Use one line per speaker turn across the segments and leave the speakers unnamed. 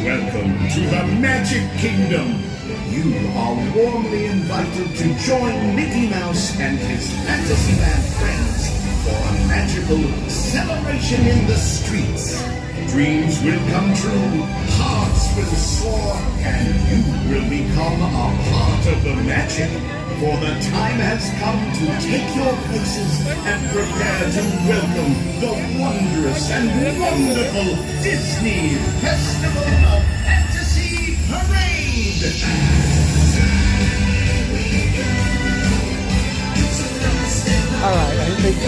Welcome to the Magic Kingdom. You are warmly invited to join Mickey Mouse and his Fantasyland friends for a magical celebration in the streets. Dreams will come true, hearts will soar, and you will become a part of the magic. For the time has come to take your places and prepare to welcome the wondrous and wonderful Disney Festival of Fantasy Parade!
Alright, I think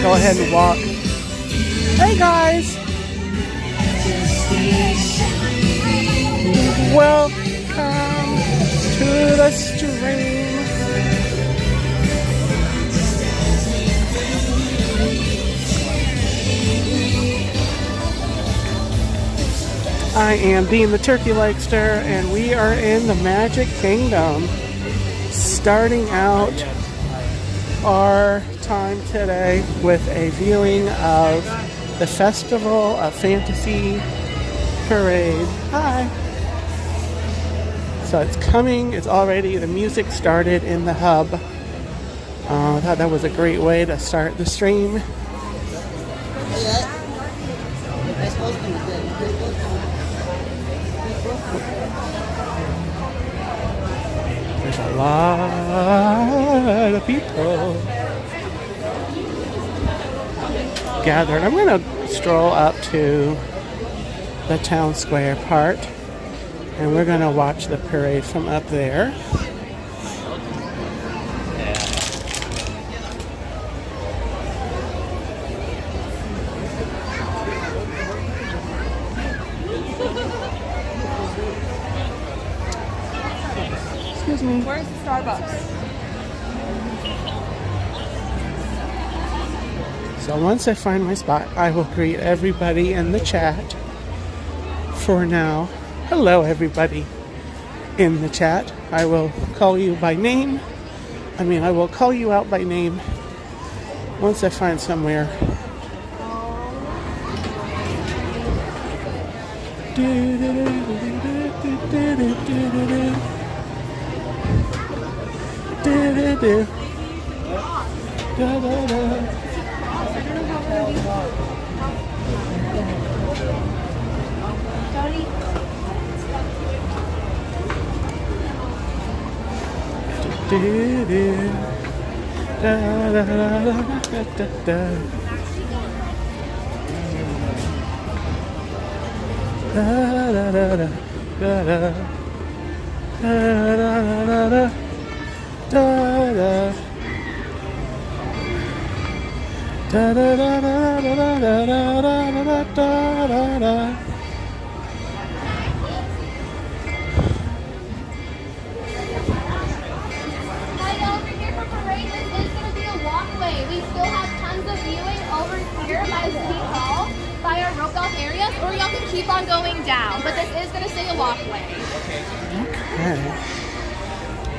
go ahead and walk. Hey guys! Welcome to the stream. I am Dean the Turkey Likester, and we are in the Magic Kingdom, starting out our time today with a viewing of the Festival of Fantasy Parade. Hi! So it's coming, it's already, the music started in the hub. I thought that was a great way to start the stream. There's a lot of people gathered. I'm going to stroll up to the town square part, and we're going to watch the parade from up there. Excuse me.
Where's the Starbucks?
So once I find my spot, I will greet everybody in the chat. For now, hello everybody in the chat. I will call you by name. I will call you out by name once I find somewhere.
Or y'all can keep on going down, but this is going to stay a walkway.
Okay.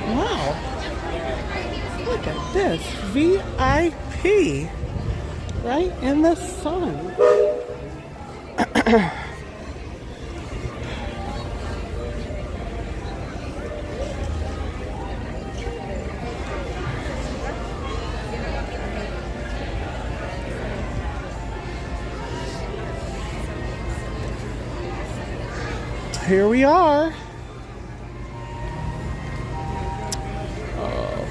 Wow. Look at this. VIP. Right in the sun. Here we are. Oh,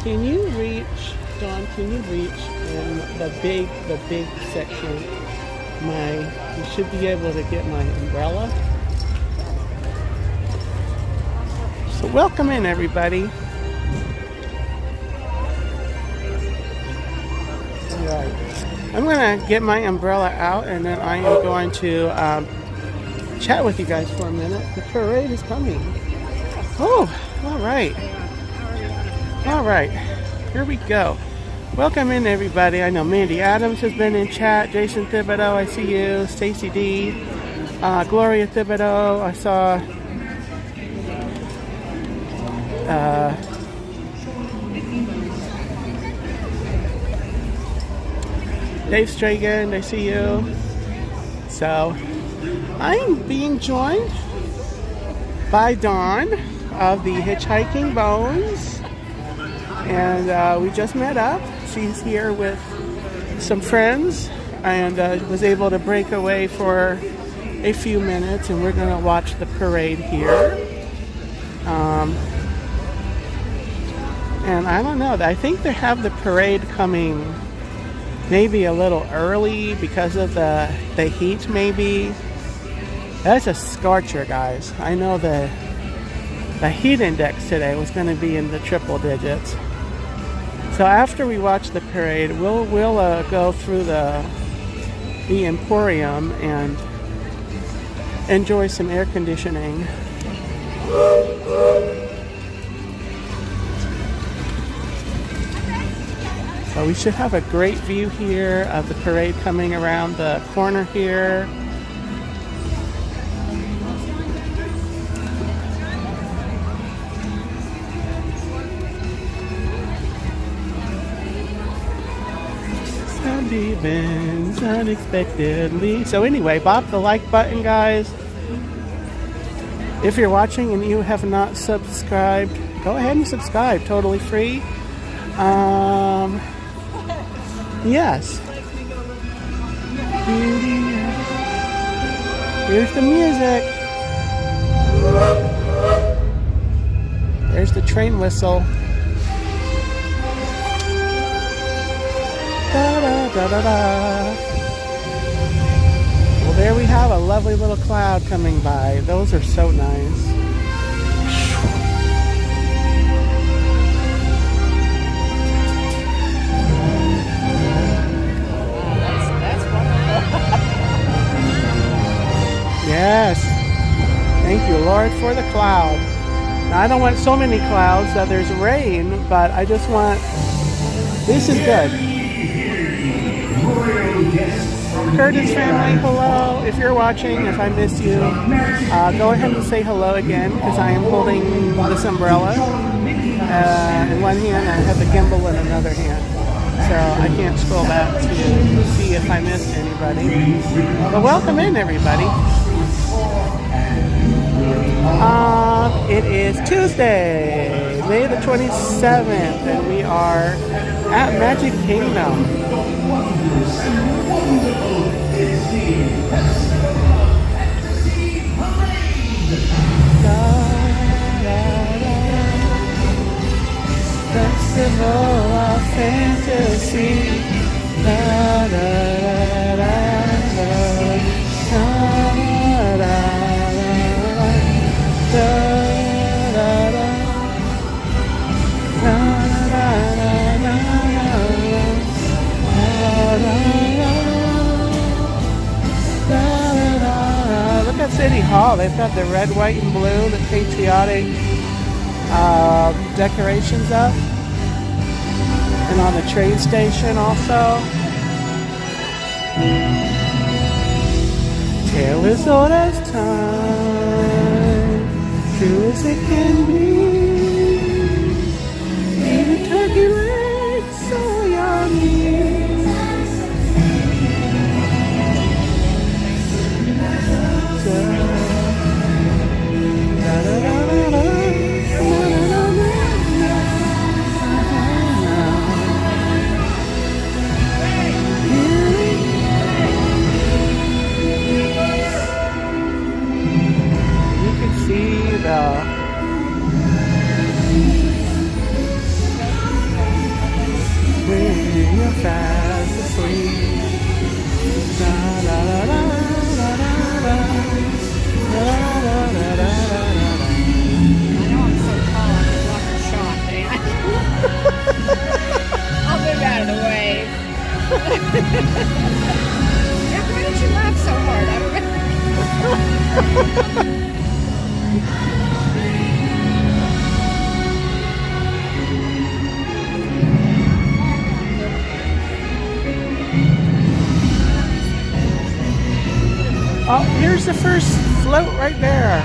can you reach, Dawn? Can you reach in the big section? You should be able to get my umbrella. So welcome in, everybody. Right. I'm going to get my umbrella out, and then I am going to chat with you guys for a minute. The parade is coming. Oh, all right. All right. Here we go. Welcome in, everybody. I know Mandy Adams has been in chat. Jason Thibodeau, I see you. Stacy D. Gloria Thibodeau, I saw. Dave Stragan, I see you. So, I'm being joined by Dawn of the Hitchhiking Bones. And we just met up. She's here with some friends and was able to break away for a few minutes, and we're going to watch the parade here. And I don't know, I think they have the parade coming maybe a little early because of the heat maybe. That's a scorcher, guys. I know the heat index today was going to be in the triple digits. So after we watch the parade, we'll go through the Emporium and enjoy some air conditioning. So we should have a great view here of the parade coming around the corner here. Events unexpectedly. So anyway, bop the like button, guys. If you're watching and you have not subscribed, go ahead and subscribe, totally free. Yes. Here's the music. There's the train whistle. Da, da, da, da, da. Well, there we have a lovely little cloud coming by. Those are so nice.
That's wonderful.
Yes. Thank you, Lord, for the cloud. Now, I don't want so many clouds that there's rain, but I just want... This is good. Curtis family, hello. If you're watching, if I missed you, go ahead and say hello again, because I am holding this umbrella in one hand and I have the gimbal in another hand. So I can't scroll back to see if I missed anybody. But welcome in, everybody. It is Tuesday, May the 27th, and we are at Magic Kingdom. Festival of Fantasy. Da, da, da, da, da, da, da, da, Look at City Hall. They've got the red, white, and blue, the patriotic decorations up. And on the train station also. Tale as old as time, true as it can be. Even turkey legs so yummy. When you're fast asleep. Da, da, da, da, da, da, da, da, da, da, da.
I know I'm so tall, I'm a lucky shot, man. I'll move out of the way. Yeah, why don't you laugh so hard? I don't know.
Oh, here's the first float right there.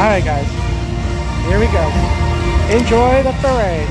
Alright guys, here we go. Enjoy the parade.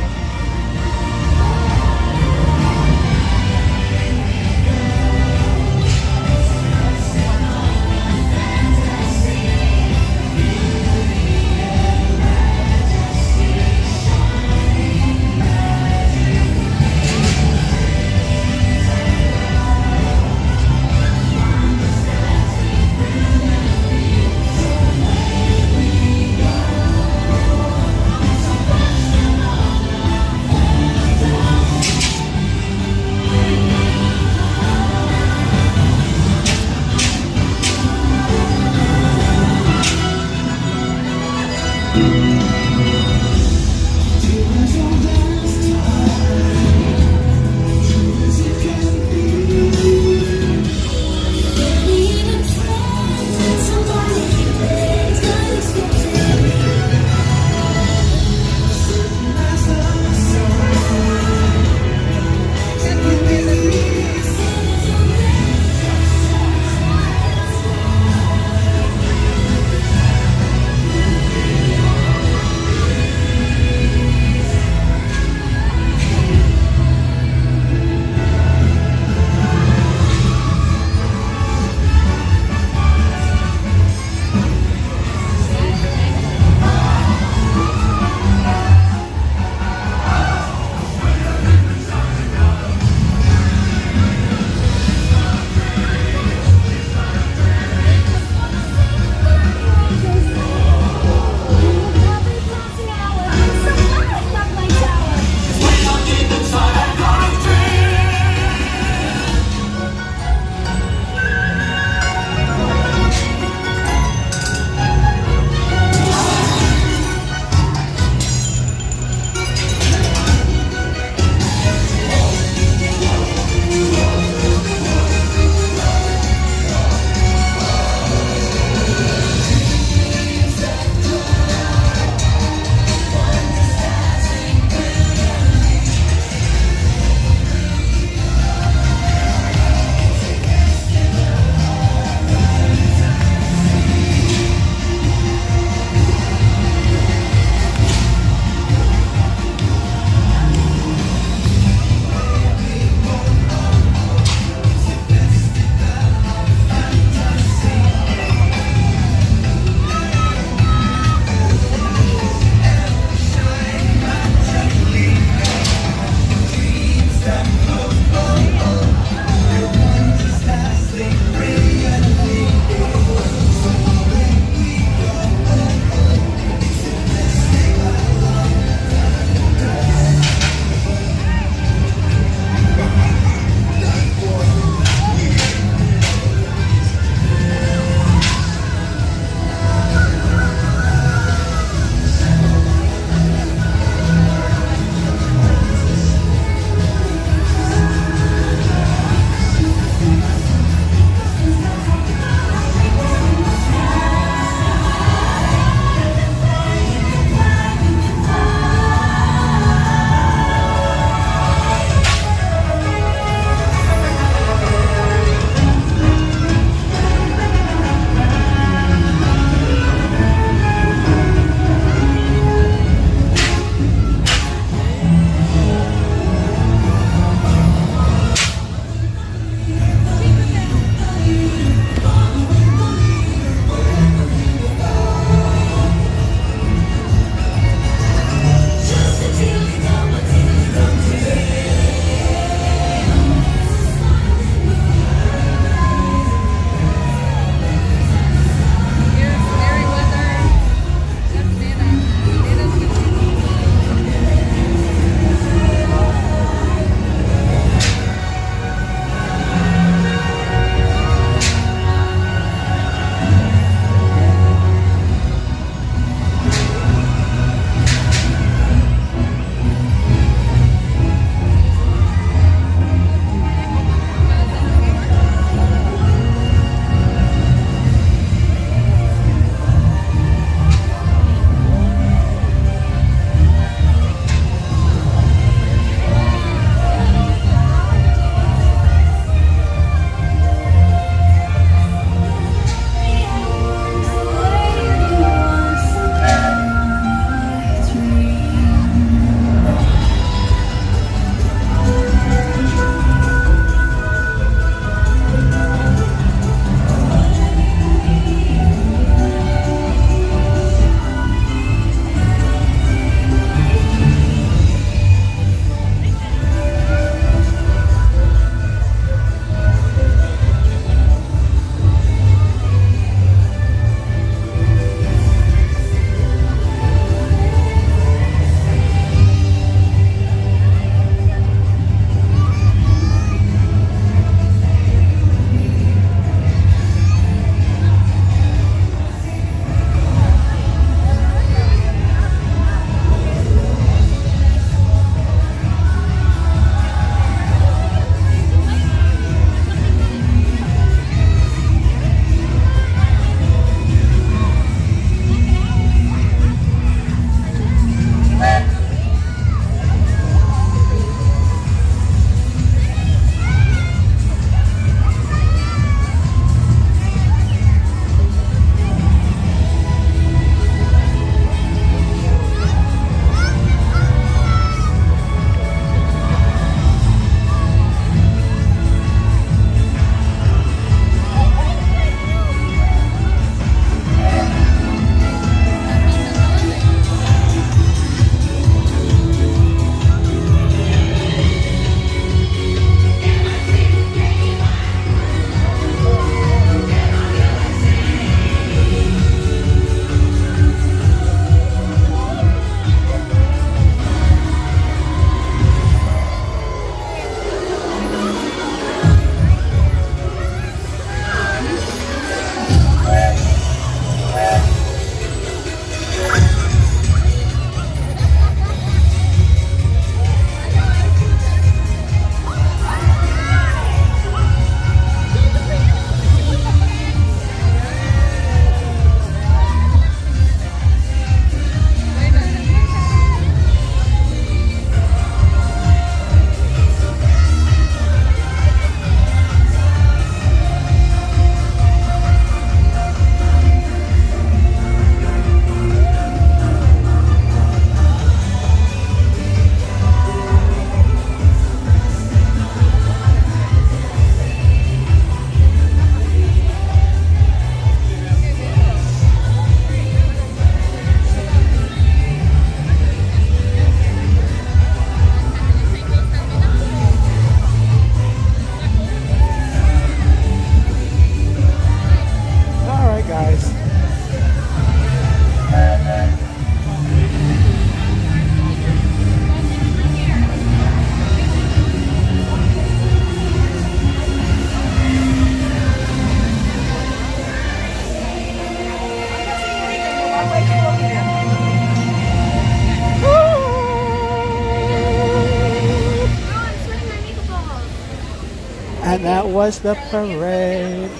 was the parade.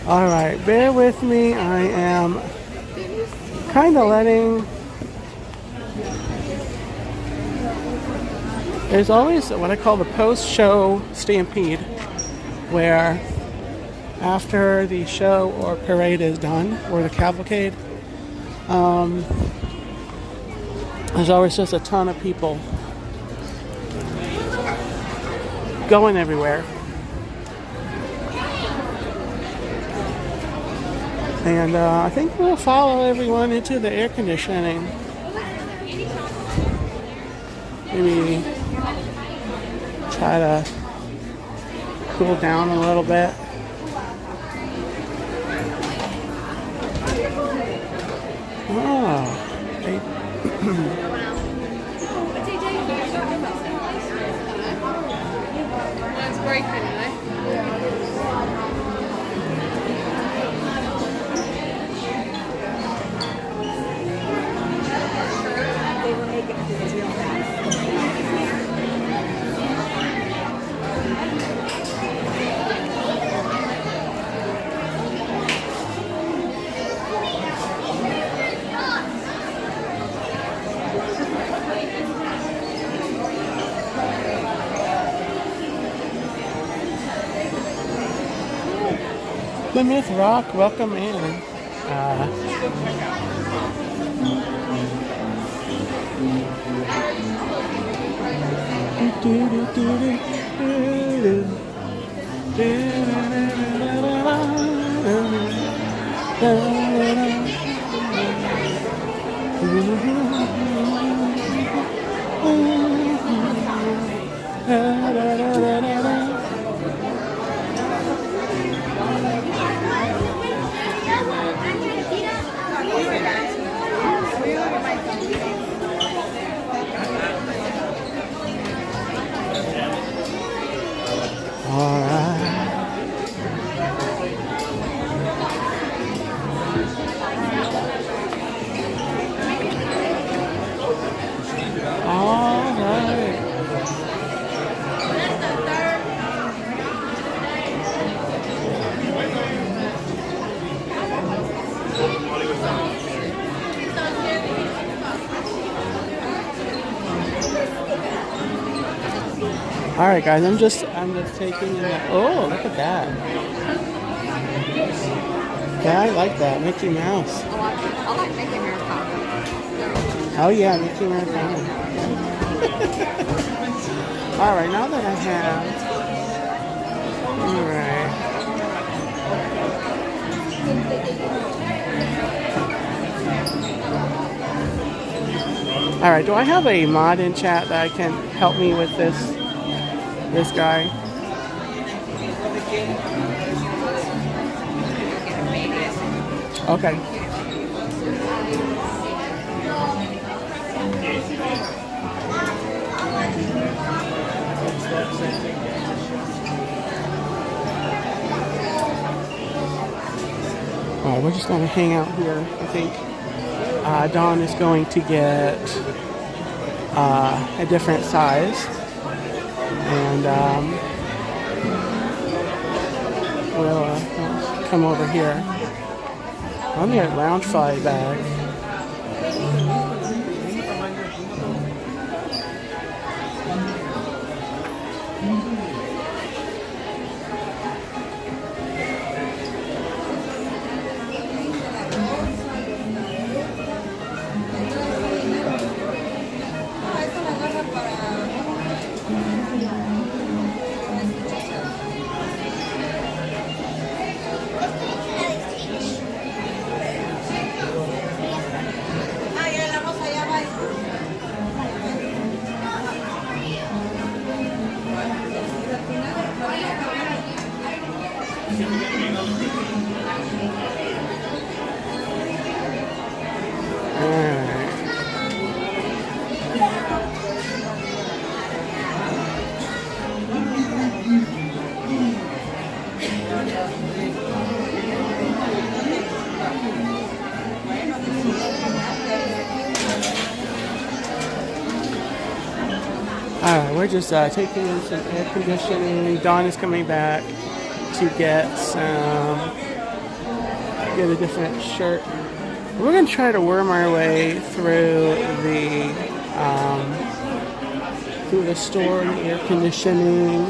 Alright, bear with me. I am kind of letting... There's always what I call the post-show stampede, where after the show or parade is done, or the cavalcade, there's always just a ton of people going everywhere. And I think we'll follow everyone into the air conditioning. Maybe try to cool down a little bit. Oh,
Mine's breaking, eh? They were making it real fast.
Plymouth Rock, welcome in. All right, guys. I'm just taking in. Oh, look at that. Yeah, I like that Mickey Mouse.
I like Mickey Mouse.
Oh yeah, Mickey Mouse. All right, now that I have. All right. All right. Do I have a mod in chat that can help me with this guy? Okay. Alright, we're just going to hang out here. I think Dawn is going to get a different size. And we'll come over here. I'm here at Loungefly bag. we're just taking in some air conditioning. Dawn is coming back to get a different shirt. We're gonna try to worm our way through the store and the air conditioning.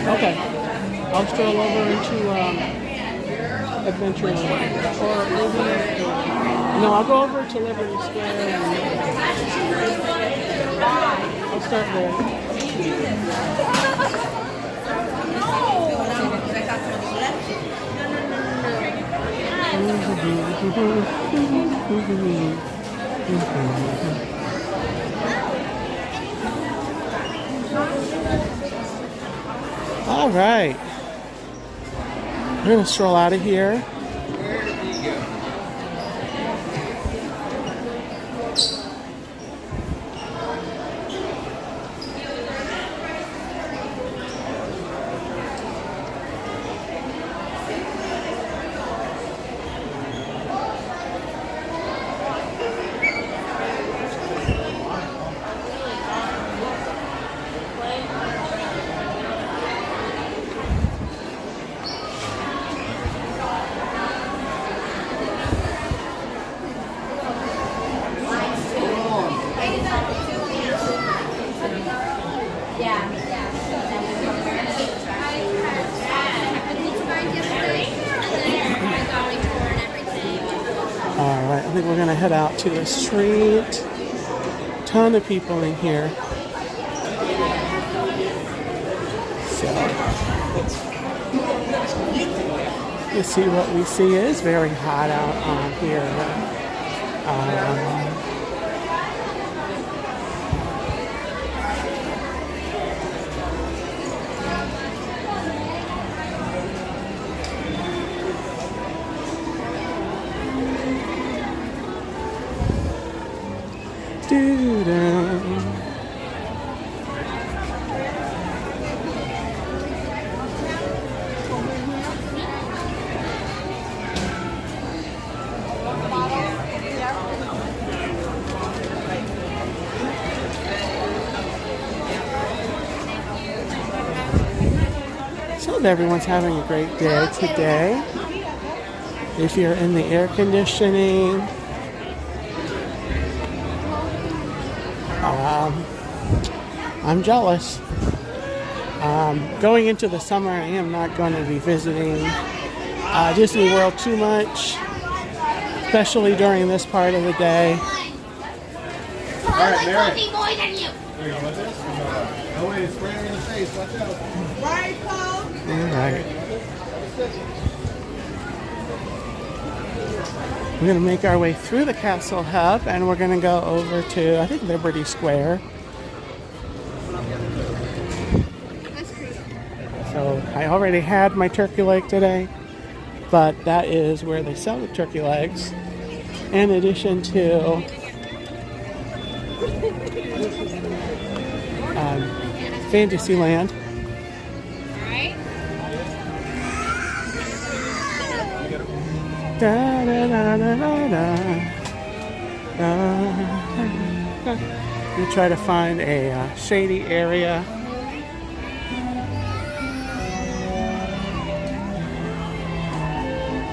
Okay, I'll stroll over into Adventureland, or maybe no, I'll go over to Liberty Square and I'll start there. All right, we're gonna stroll out of here. I think we're gonna head out to the street. Ton of people in here. So let's see what we see. It is very hot out on here. So everyone's having a great day today. If you're in the air conditioning, I'm jealous. Going into the summer, I am not going to be visiting Disney World too much, especially during this part of the day.
All right, Mary. More than you.
Oh wait, it's spraying in the face. Watch out.
Right, Paul.
All right. We're going to make our way through the Castle Hub, and we're going to go over to, I think, Liberty Square. So I already had my turkey leg today, but that is where they sell the turkey legs, in addition to Fantasyland. Da, da, da, da, da, da. Da, da, da. I'm gonna try to find a shady area.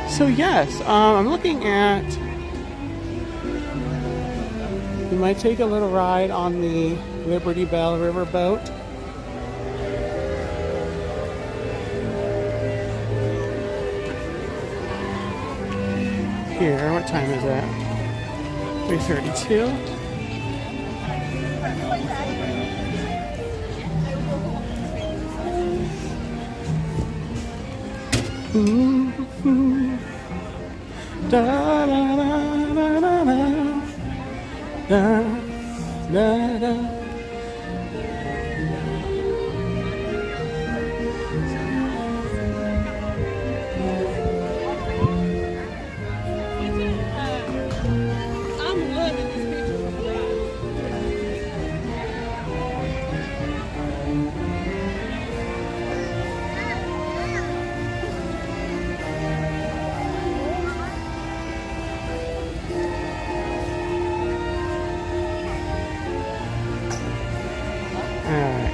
So yes, I'm looking at, we might take a little ride on the Liberty Belle riverboat. Here, what time is that? 3:32. Da da da da da da da da.
I'm loving this picture of that.
Alright.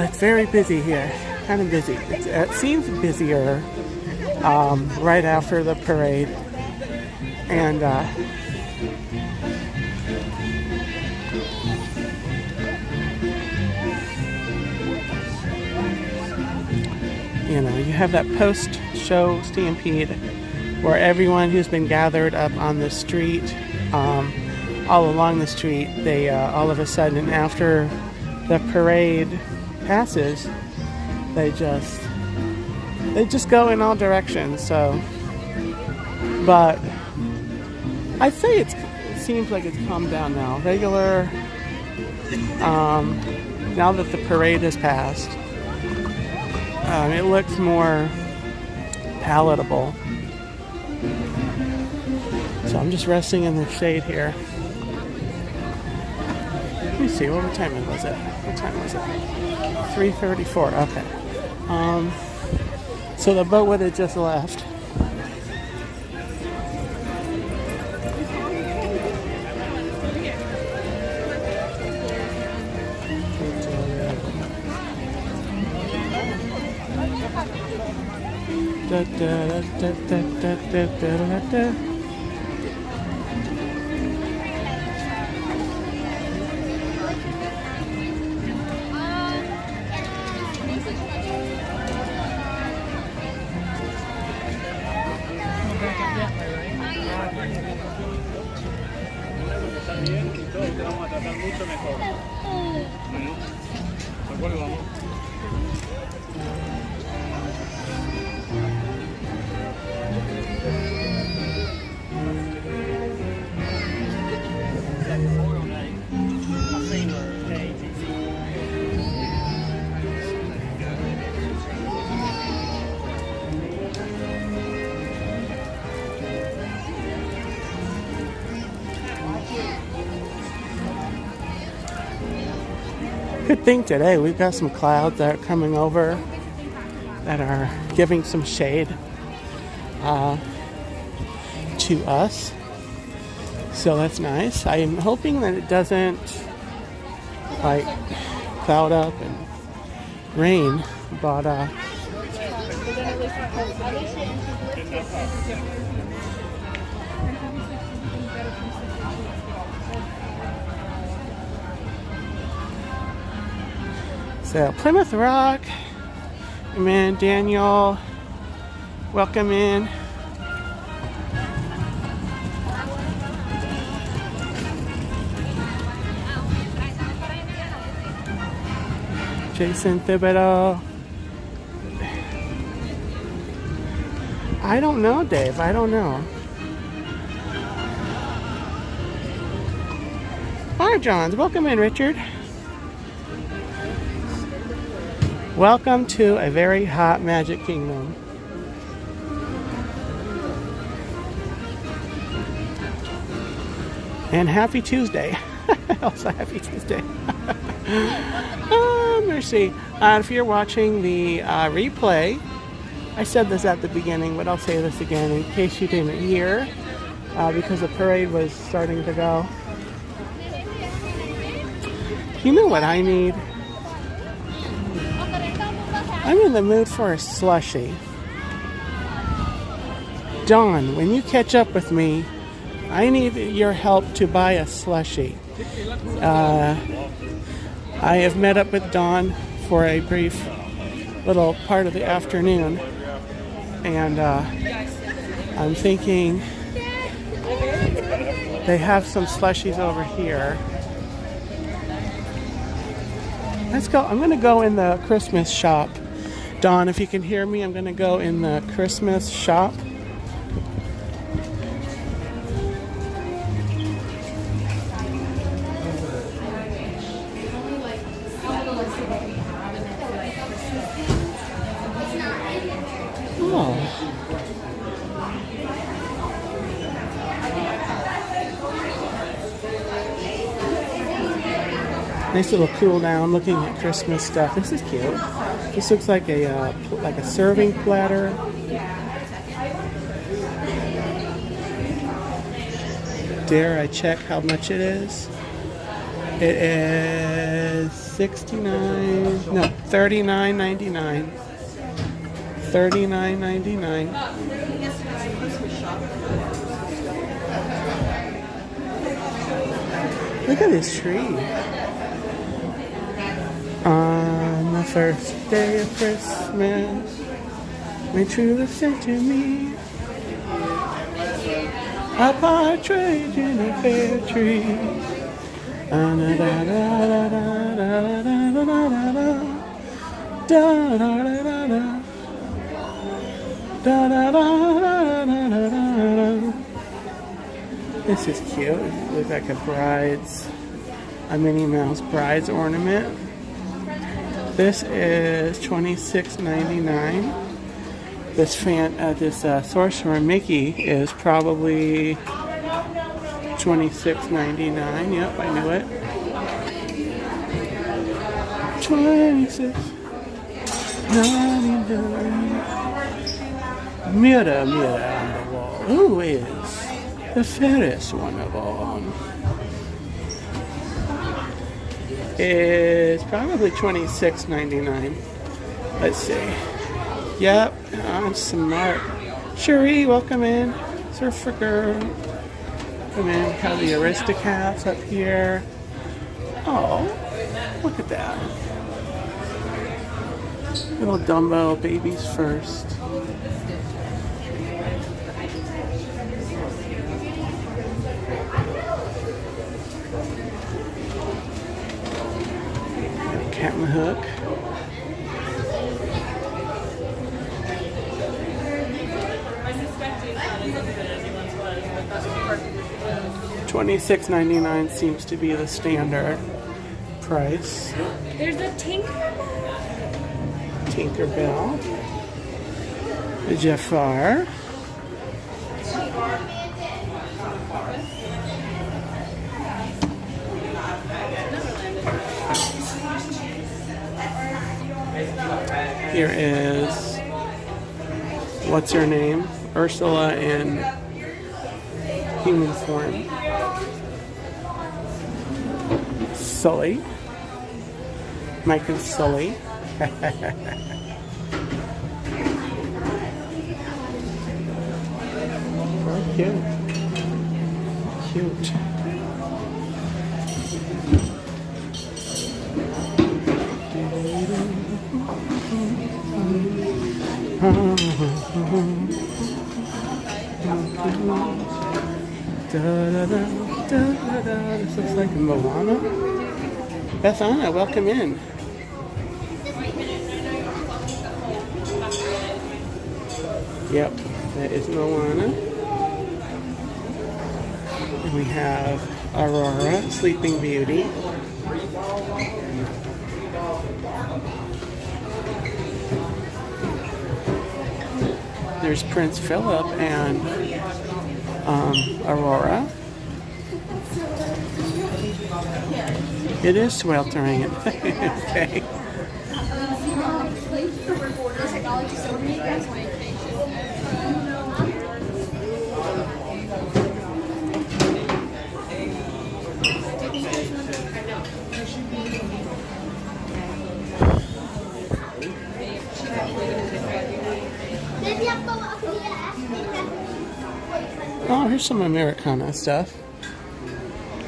It's very busy here. Kind of busy. It seems busier right after the parade. And you know, you have that post-show stampede where everyone who's been gathered up on the street, all along the street, they all of a sudden, after the parade passes, they just go in all directions. So, but I'd say it seems like it's calmed down now. Regular, now that the parade has passed, it looks more palatable. So I'm just resting in the shade here. Let me see, what time was it? What time was it? 3:34, okay. So the boat would have just left. Da, da, da, da, da, da, da, da, da. Good thing today we've got some clouds that are coming over that are giving some shade to us, so that's nice. I am hoping that it doesn't like cloud up and rain, but so Plymouth Rock, man, Daniel, welcome in. Jason Thibodeau. I don't know, Dave. I don't know. Hi, Johns. Welcome in, Richard. Welcome to a very hot Magic Kingdom. And happy Tuesday. Also happy Tuesday. Oh, mercy. If you're watching the replay, I said this at the beginning, but I'll say this again in case you didn't hear, because the parade was starting to go. You know what I need? I'm in the mood for a slushie. Dawn, when you catch up with me, I need your help to buy a slushie. I have met up with Dawn for a brief little part of the afternoon, and I'm thinking they have some slushies over here. Let's go. I'm going to go in the Christmas shop. Dawn, if you can hear me, I'm going to go in the Christmas shop. Nice little cool down looking at Christmas stuff. This is cute. This looks like a serving platter. Dare I check how much it is? It is $39.99. $39.99. Look at this tree. On the first day of Christmas, my true love sent to me a partridge in a pear tree. This is cute. It looks like a Minnie Mouse bride's ornament. This is $26.99. This Sorcerer Mickey is probably $26.99. Yep, I knew it. $26.99. Mirror on the wall. Who is the fairest one of all? Is probably $26.99. Let's see. Yep, I'm smart. Cherie, welcome in. Surfer Girl. Come in. We have the Aristocats up here. Oh, look at that. Little Dumbo babies first. Cat in the Hook. $26.99 seems to be the standard price.
There's a
Tinkerbell. The Jafar. Here is, what's her name? Ursula in human form. Sully. Mike and Sully. Very cute. Cute. This looks like Moana. Bethana, welcome in. Yep, that is Moana. And we have Aurora, Sleeping Beauty. There's Prince Philip and Aurora. It is sweltering. Okay. Oh, here's some Americana stuff.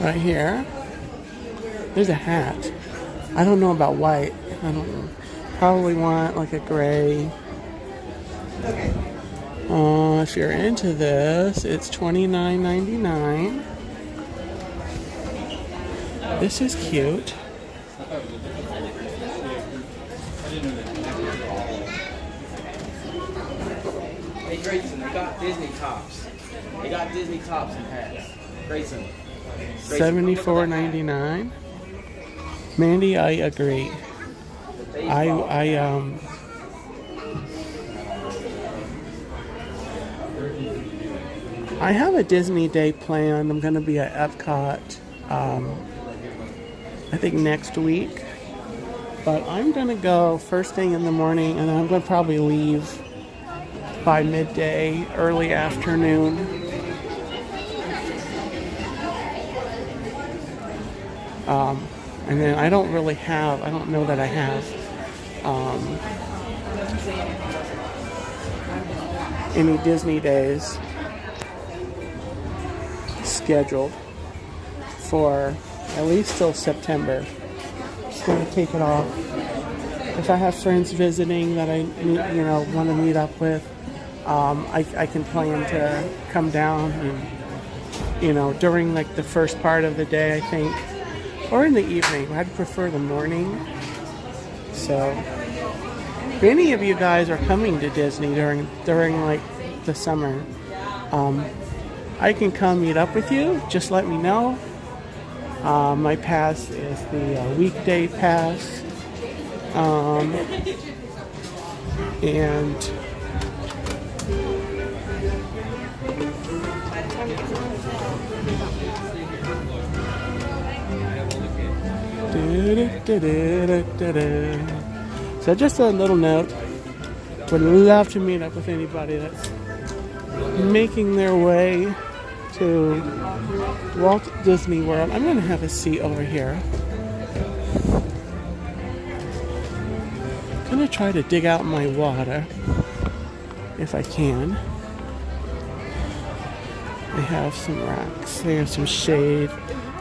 Right here. There's a hat. I don't know about white. I don't know. Probably want like a gray. If you're into this, it's $29.99. This is cute.
Hey Grayson, they got Disney tops. They got Disney tops and hats. Grayson.
$74.99. Mandy, I agree. I have a Disney day planned. I'm going to be at Epcot, I think next week. But I'm going to go first thing in the morning, and I'm going to probably leave by midday, early afternoon. And then I don't know that I have any Disney days scheduled for at least till September. Just going to take it off. If I have friends visiting that I want to meet up with, I can plan to come down and, during like the first part of the day, I think, or in the evening. I'd prefer the morning. So, if any of you guys are coming to Disney during like the summer, I can come meet up with you. Just let me know. My pass is the weekday pass, and so just a little note. Would love to meet up with anybody that's making their way to Walt Disney World. I'm going to have a seat over here. I'm going to try to dig out my water if I can. They have some racks. They have some shade.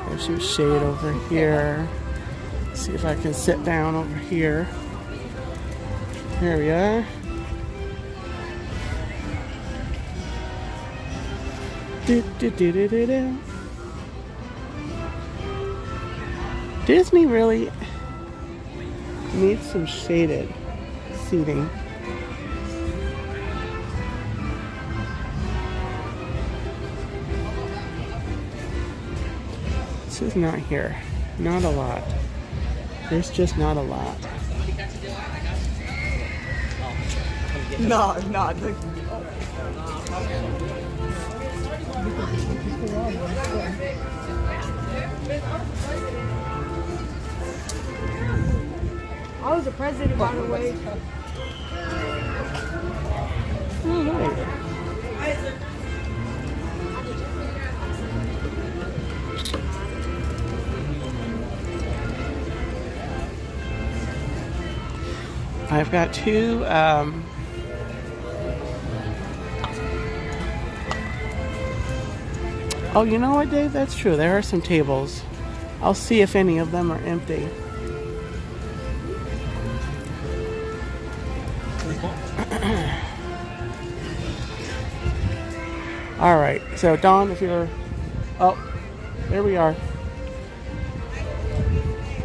There's some shade over here. Let's see if I can sit down over here. Here we are. Disney really needs some shaded seating. This is not here. Not a lot. There's just not a lot.
No. I was the president, by the way.
All right. I've got two oh, you know what, Dave? That's true. There are some tables. I'll see if any of them are empty. All right. So, Dawn, if you're... Oh, there we are.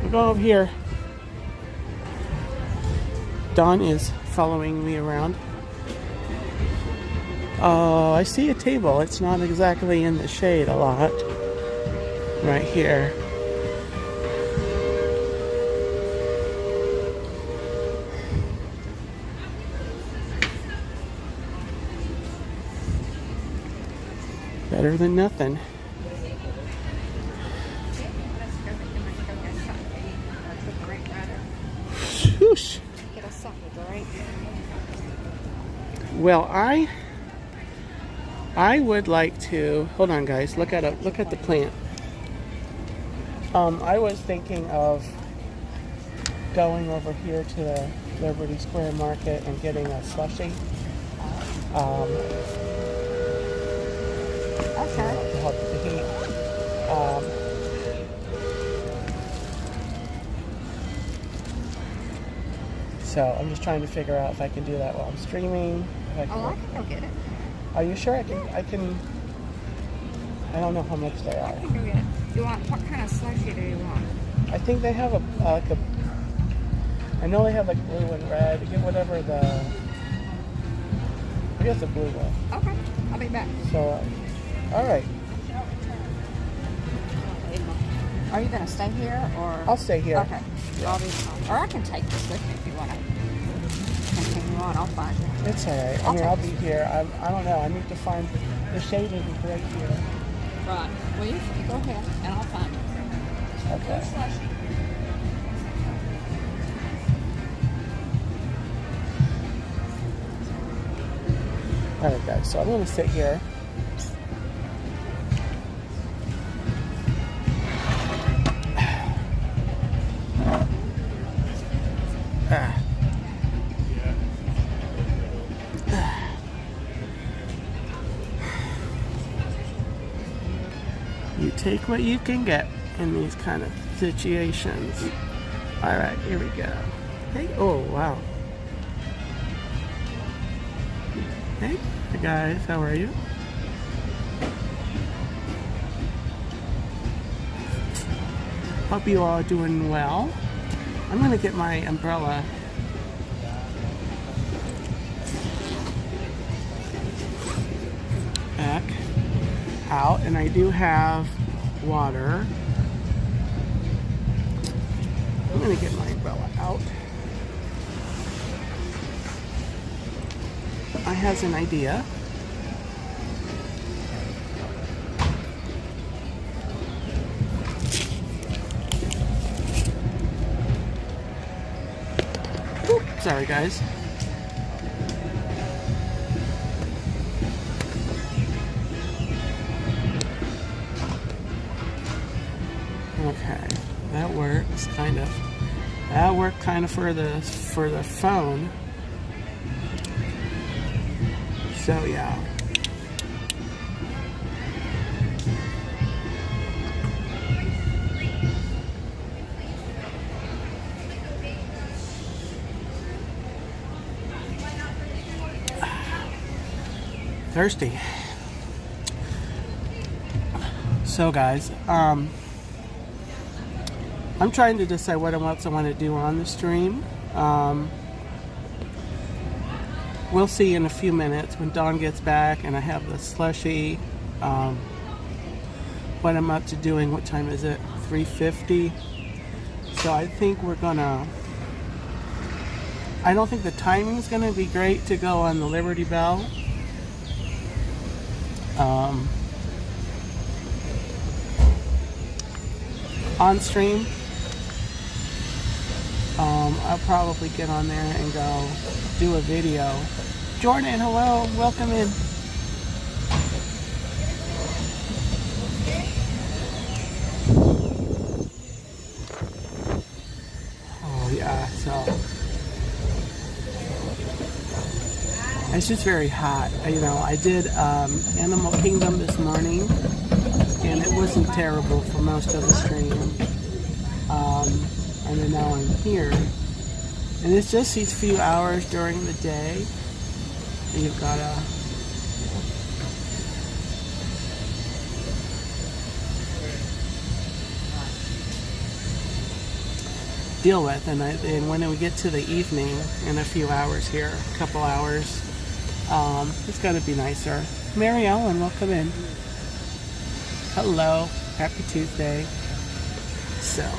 We're going over here. Dawn is following me around. Oh, I see a table. It's not exactly in the shade a lot. Right here. Better than nothing. Well, I would like to, hold on guys, look at the plant. I was thinking of going over here to the Liberty Square Market and getting a slushie.
Okay.
To help with the heat. So I'm just trying to figure out if I can do that while I'm streaming. If I can
Oh, I can go get it.
Are you sure I can? I don't know how much they
I
are.
can go get it. You want, what kind of slushie do you want?
I think they have I know they have like blue and red. You get whatever I guess a blue one.
Okay, I'll be back.
So, all right.
Are you going to stay here or?
I'll stay here.
Okay. I'll be, or I can take this with me if you want to continue on. I'll find you.
It's all right. I'll be here. I don't know. I need to find the shade is right here.
Right. Well, you go ahead and I'll find you.
Okay. All right, guys. So I'm going to sit here. You take what you can get in these kind of situations. All right, here we go. Hey, oh wow. Hey guys, how are you? Hope you all are doing well. I'm gonna get my umbrella. Back out, and I do have water. I'm gonna get my umbrella out. I has an idea. Oop, sorry guys. Okay, that works kind of. That worked kind of for the phone. So yeah. Thirsty. So guys, I'm trying to decide what else I want to do on the stream. We'll see in a few minutes when Dawn gets back and I have the slushie. What I'm up to doing. What time is it? 3:50. So I think we're gonna. I don't think the timing is gonna be great to go on the Liberty Belle. On stream. I'll probably get on there and go do a video. Jordan, hello, welcome in. Oh yeah, so it's just very hot. You know, I did Animal Kingdom this morning, and it wasn't terrible for most of the stream. And then now I'm here, and it's just these few hours during the day, and you've got to deal with. And when we get to the evening, in a few hours here, a couple hours, it's going to be nicer. Mary Ellen, welcome in. Hello, happy Tuesday. So.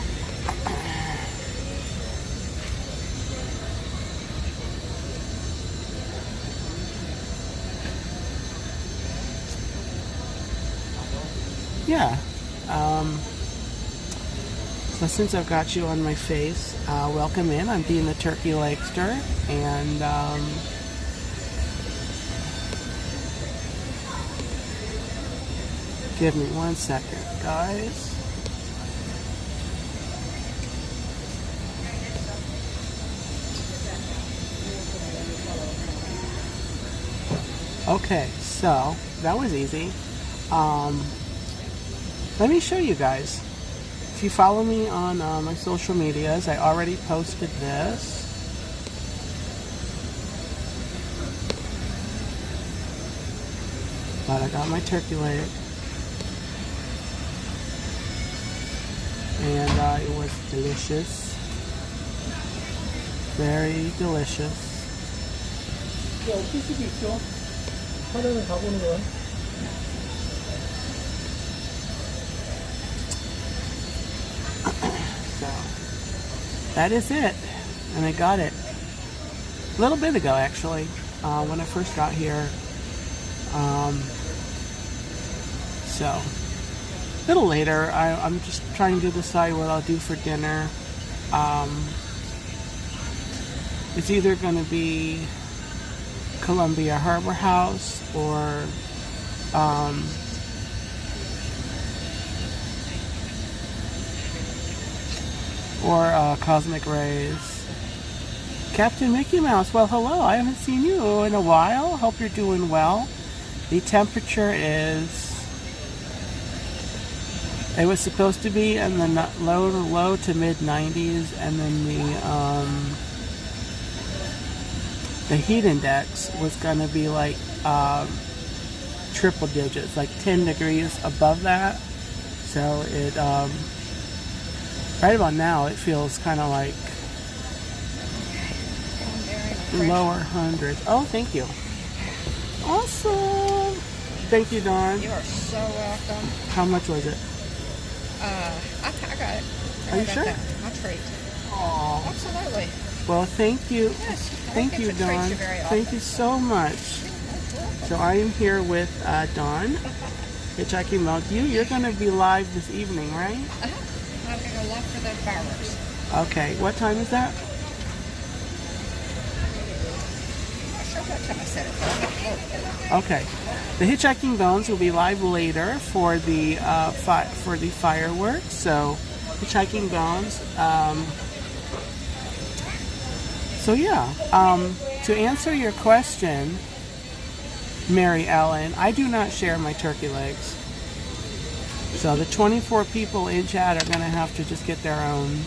Yeah, so since I've got you on my face, welcome in. I'm Dean the Turkey Legster, and Give me 1 second, guys. Okay, so that was easy. Let me show you guys. If you follow me on my social medias, I already posted this. But I got my turkey leg. And it was delicious. Very delicious. So, that is it. And I got it a little bit ago, actually, when I first got here. So, a little later. I'm just trying to decide what I'll do for dinner. It's either going to be Columbia Harbor House or Cosmic Rays. Captain Mickey Mouse, well, hello. I haven't seen you in a while. Hope you're doing well. The temperature is, it was supposed to be in the low to mid 90s, and then the heat index was going to be like triple digits, like 10 degrees above that. So it, right about now, it feels kind of like lower hundreds. Oh, thank you. Awesome. Thank you, Dawn.
You are so welcome.
How much was it?
I got it.
Are you sure?
My treat.
Oh.
Absolutely.
Well, thank you.
Yes.
Thank you, Dawn. Thank you so much. So I am here with Dawn, Hitchhiking Mode. You're going to be live this evening, right?
I'm going to go live for the fireworks.
Okay. What time is that?
I'm not sure what time I said it, but I'll have to look.
Okay. The Hitchhiking Bones will be live later for the fireworks. So, Hitchhiking Bones. So yeah. To answer your question, Mary Ellen, I do not share my turkey legs. So the 24 people in chat are going to have to just get their own.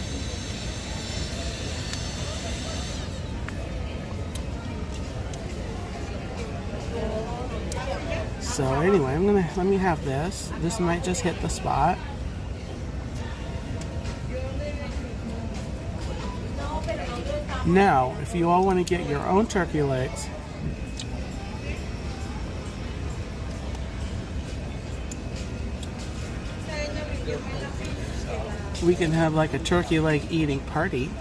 So anyway, let me have this. This might just hit the spot. Now, if you all want to get your own turkey legs, we can have like a turkey leg eating party.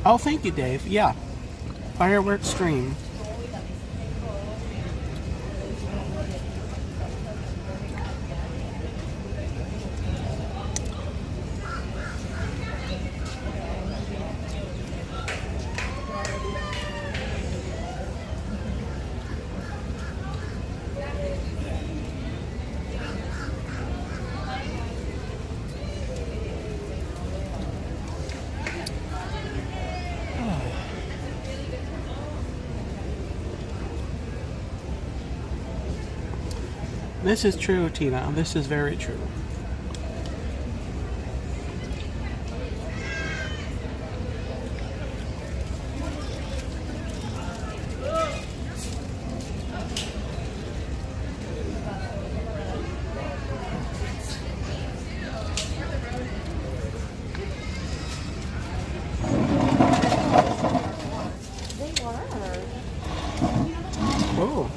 Oh, thank you, Dave. Yeah. Fireworks stream. This is true, Tina. This is very true. Oh.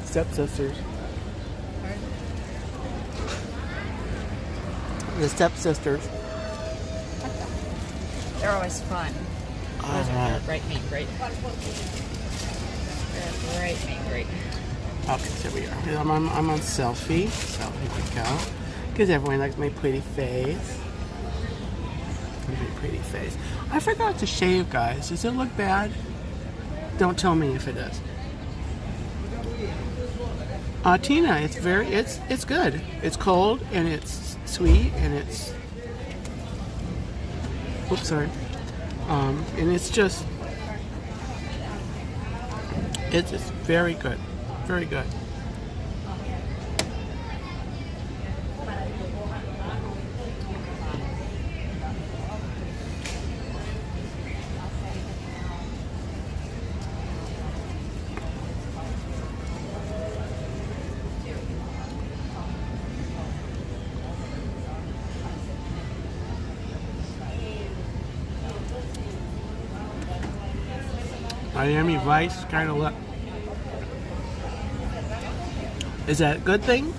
Stepsisters. The stepsisters.
They're always fun. Those are great meat, great. They're great meat, great.
Okay, so we are. I'm on selfie, so here we go. Because everyone likes my pretty face. My pretty face. I forgot to shave, guys. Does it look bad? Don't tell me if it does. Tina, it's good. It's cold and it's sweet and it's. Oops, sorry. And it's just. It's very good. Very good. Miami Vice kind of look. Is that a good thing?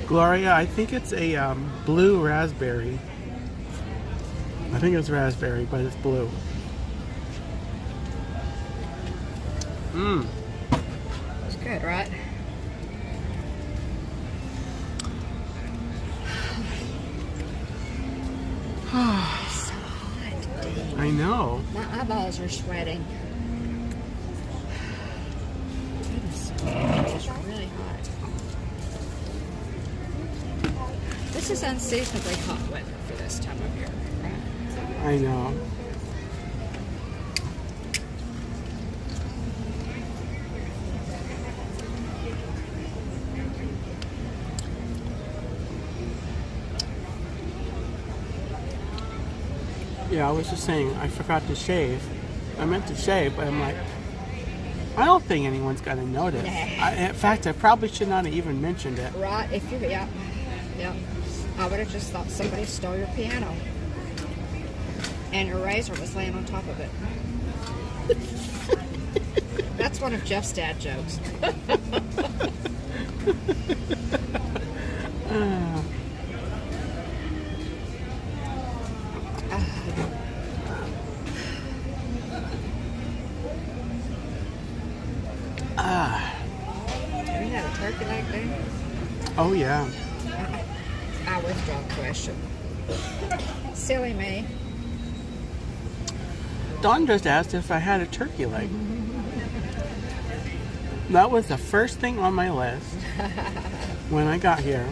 Gloria, I think it's a blue raspberry. I think it's raspberry, but it's blue. Mmm.
It's good, right? So hot.
I know.
My eyeballs are sweating. It's really hot. This is unseasonably hot weather for this time of year, right?
I know. Yeah, I was just saying, I forgot to shave. I meant to shave, but I'm like, I don't think anyone's going to notice.
Nah.
In fact, I probably should not have even mentioned it.
Right, if you, yeah. I would have just thought somebody stole your piano. And your razor was laying on top of it. That's one of Jeff's dad jokes. Have you had a turkey leg day?
Oh, yeah.
I withdraw the question. Silly me.
Dawn just asked if I had a turkey leg. That was the first thing on my list when I got here.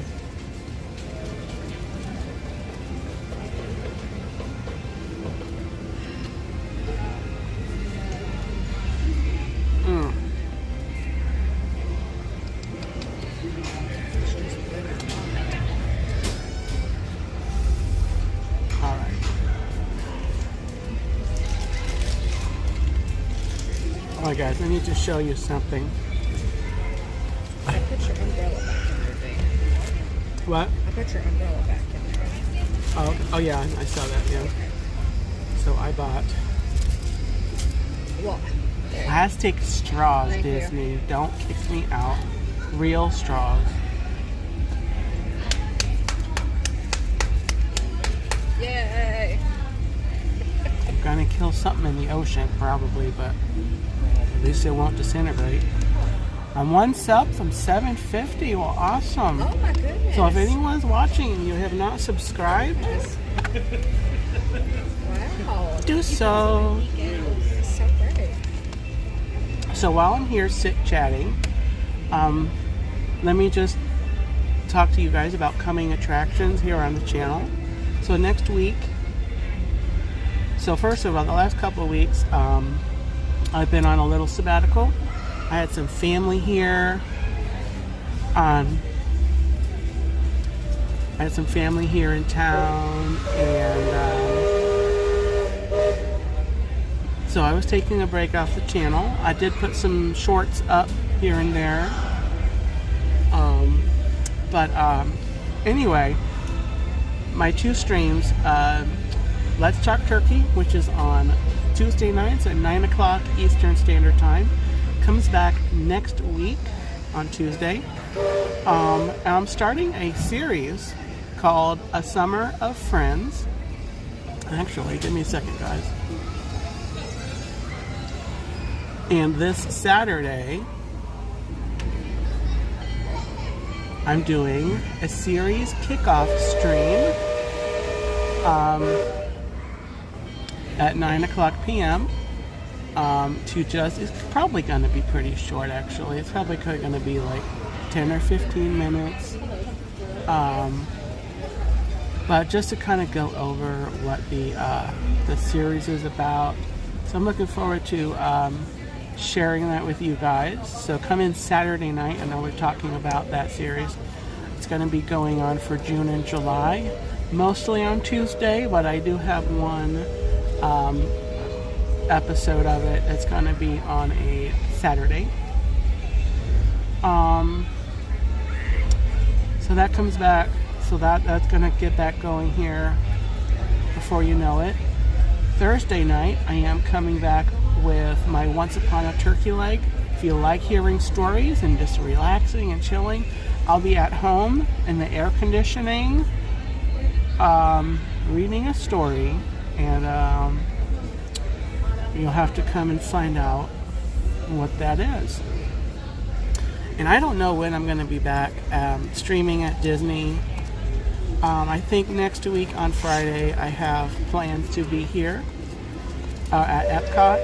Alright guys, I need to show you something.
I put your umbrella back in there, babe.
What?
I put your umbrella back in there.
Oh yeah, I saw that, yeah. So I bought
What?
plastic straws,
Thank you.
Disney. Don't kick me out. Real straws.
Yay!
I'm gonna kill something in the ocean, probably, but at least it won't disintegrate. I'm one sub from 750. Well, awesome.
Oh my goodness.
So if anyone's watching and you have not subscribed,
Wow.
do so.
So great.
So while I'm here chatting, let me just talk to you guys about coming attractions here on the channel. So next week, so first of all, the last couple of weeks, I've been on a little sabbatical. I had some family here. I had some family here in town, and so I was taking a break off the channel. I did put some shorts up here and there. But anyway, my two streams, Let's Talk Turkey, which is on Tuesday nights at 9 o'clock Eastern Standard Time. Comes back next week on Tuesday. And I'm starting a series called A Summer of Friends. Actually, give me a second, guys. And this Saturday, I'm doing a series kickoff stream at 9 o'clock p.m. It's probably going to be pretty short, actually. It's probably going to be like 10 or 15 minutes. But just to kind of go over what the series is about. So I'm looking forward to sharing that with you guys. So come in Saturday night. I know we're talking about that series. It's going to be going on for June and July. Mostly on Tuesday, but I do have one episode of it that's going to be on a Saturday. So that comes back. So that's going to get that going here before you know it. Thursday night, I am coming back with my Once Upon a Turkey Leg. If you like hearing stories and just relaxing and chilling, I'll be at home in the air conditioning, reading a story, and you'll have to come and find out what that is. And I don't know when I'm going to be back streaming at Disney. I think next week on Friday I have plans to be here at Epcot.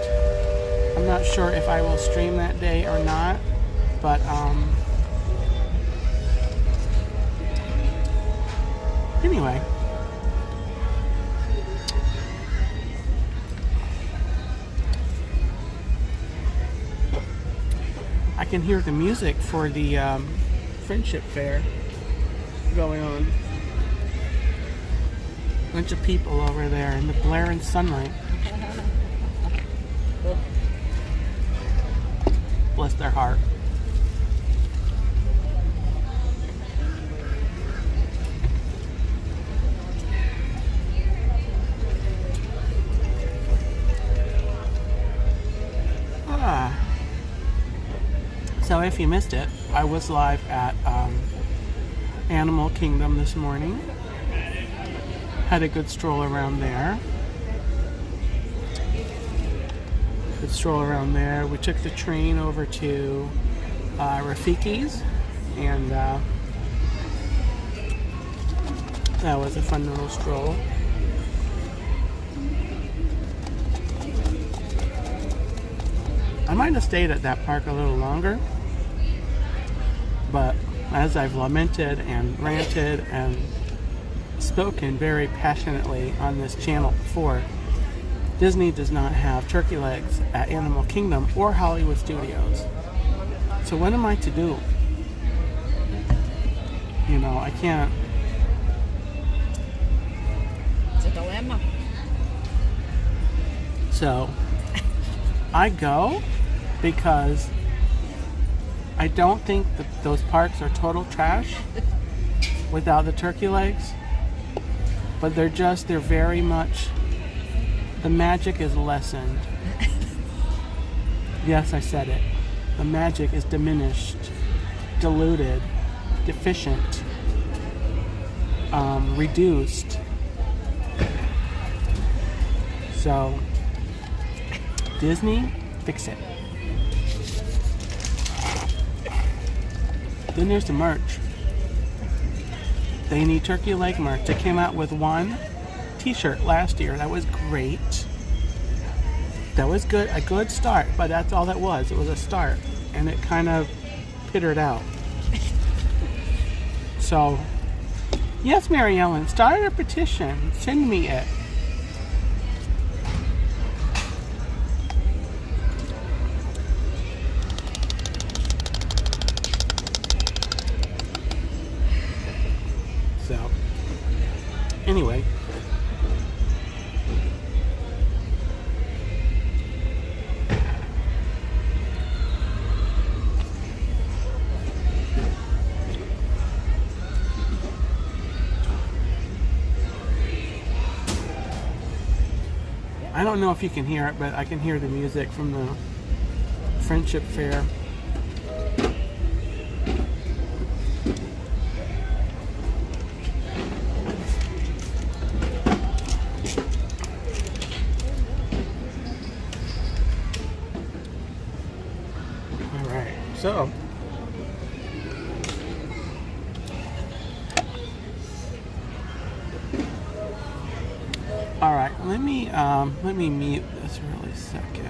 I'm not sure if I will stream that day or not, but anyway. I can hear the music for the Friendship Fair going on. Bunch of people over there in the blaring sunlight. Bless their heart. So if you missed it, I was live at Animal Kingdom this morning. Had a good stroll around there. Good stroll around there. We took the train over to Rafiki's, and that was a fun little stroll. I might have stayed at that park a little longer, but as I've lamented and ranted and spoken very passionately on this channel before, Disney does not have turkey legs at Animal Kingdom or Hollywood Studios. So what am I to do? You know, I can't.
It's a dilemma.
So I go because I don't think that those parks are total trash without the turkey legs. But they're very much, the magic is lessened. Yes, I said it. The magic is diminished, diluted, deficient, reduced. So, Disney, fix it. Then there's the merch. They need turkey leg merch. They came out with one t-shirt last year. That was great. That was good, a good start, but that's all that was. It was a start, and it kind of petered out. So, yes, Mary Ellen, start a petition. Send me it. So, anyway. I don't know if you can hear it, but I can hear the music from the Friendship Fair. All right, so all right, let me mute this really second.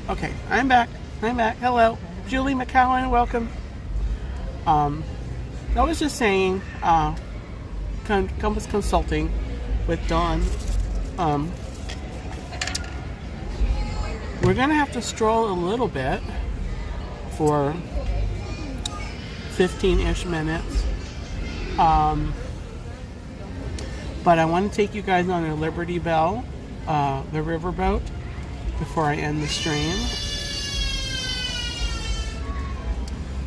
Okay, I'm back. Hello, Julie McCowan, welcome. I was just saying, Compass Consulting with Dawn. We're gonna have to stroll a little bit for 15-ish minutes. But I want to take you guys on a Liberty Belle, the riverboat, before I end the stream.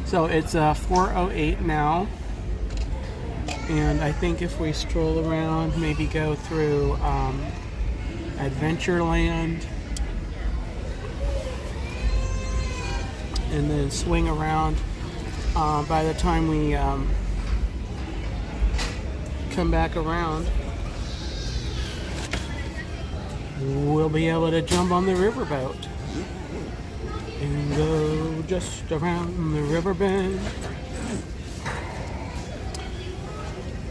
So it's 4:08 now, and I think if we stroll around, maybe go through Adventureland, and then swing around, by the time we come back around, we'll be able to jump on the riverboat and go just around the river bend.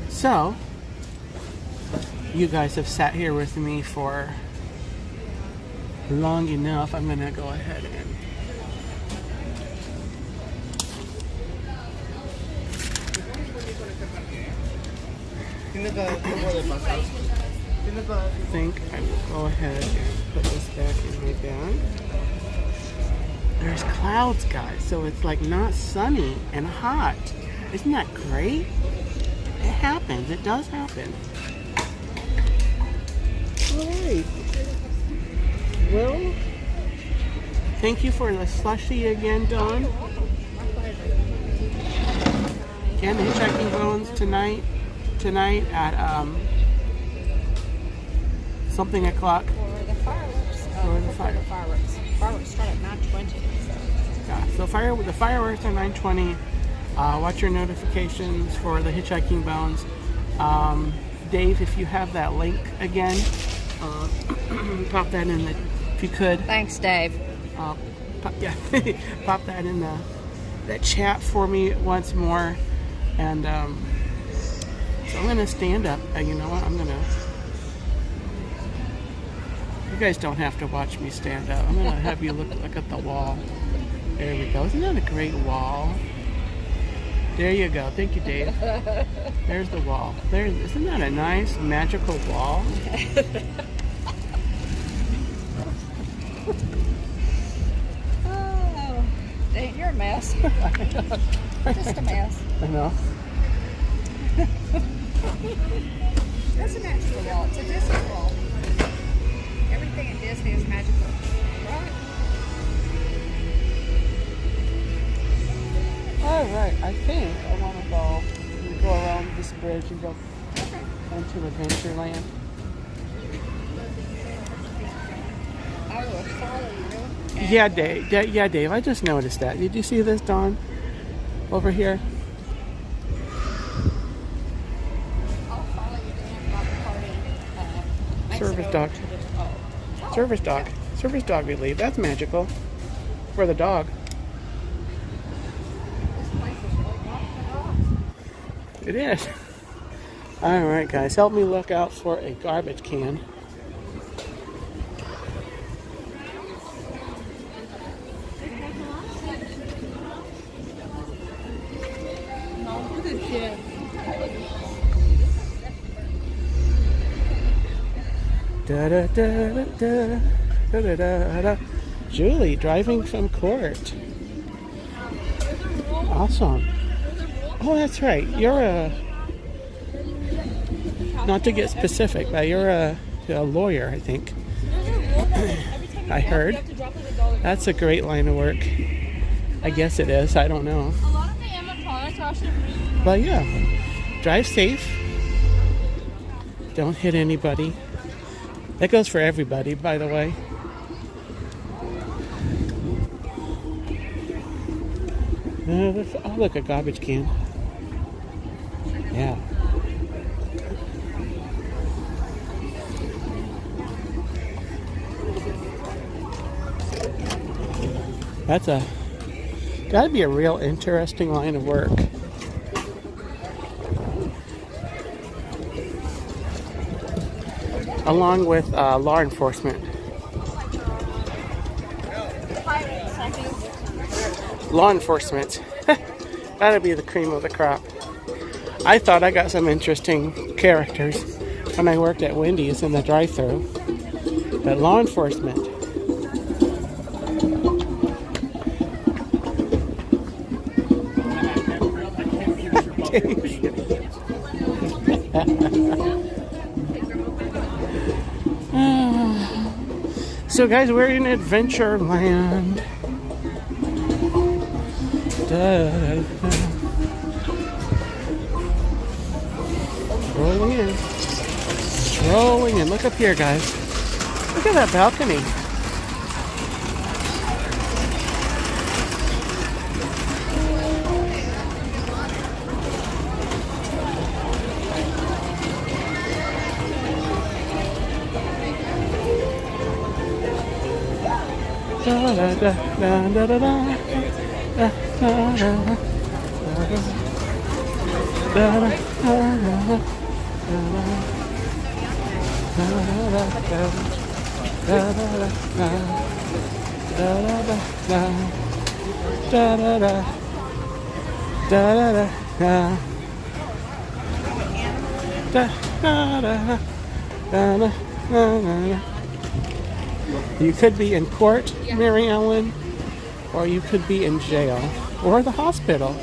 So, you guys have sat here with me for long enough. I'm gonna go ahead and I think I will go ahead and put this back in my bag. There's clouds, guys, so it's like not sunny and hot. Isn't that great? It happens. It does happen. All right. Well, thank you for the slushie again, Dawn. Again, Hitchhiking Bones tonight at something o'clock.
For the fireworks.
For the
fireworks. Fireworks start at 9:20.
Yeah, so the fireworks are 9:20. Watch your notifications for the Hitchhiking Bones. Dave, if you have that link again, pop that in the, if you could.
Thanks, Dave.
Pop that in the chat for me once more. And so I'm gonna stand up. You know what? You guys don't have to watch me stand up. I'm gonna have you look at the wall. There we go. Isn't that a great wall? There you go. Thank you, Dave. There's the wall. Isn't that a nice magical wall?
Oh, Dave, you're a mess. Just a mess.
I know.
That's a natural wall. It's a Disney wall. Everything at Disney is magical, right?
All right. I think I want to go around this bridge and go into Adventureland.
I will follow you.
Yeah, Dave. I just noticed that. Did you see this, Dawn? Over here.
I'll follow you down by the party.
Service dog. Service dog. Service dog we leave. That's magical. For the dog.
This place is really not for dogs.
It is. Alright guys, help me look out for a garbage can. Da da da da da da da da da. Julie driving from court. Awesome. Oh, that's right. You're a, not to get specific, but you're a lawyer, I think. I heard. That's a great line of work. I guess it is. I don't know.
A lot of the animatronics are actually
But yeah, drive safe. Don't hit anybody. That goes for everybody, by the way. Oh, look, a garbage can. Yeah. That's gotta be a real interesting line of work. Along with law enforcement. Law enforcement. That'd be the cream of the crop. I thought I got some interesting characters when I worked at Wendy's in the drive-thru. But law enforcement. So guys, we're in Adventureland. Strolling in. Strolling in. Look up here, guys. Look at that balcony. Da da da da da da. You could be in court, Mary Ellen, or you could be in jail, or the hospital.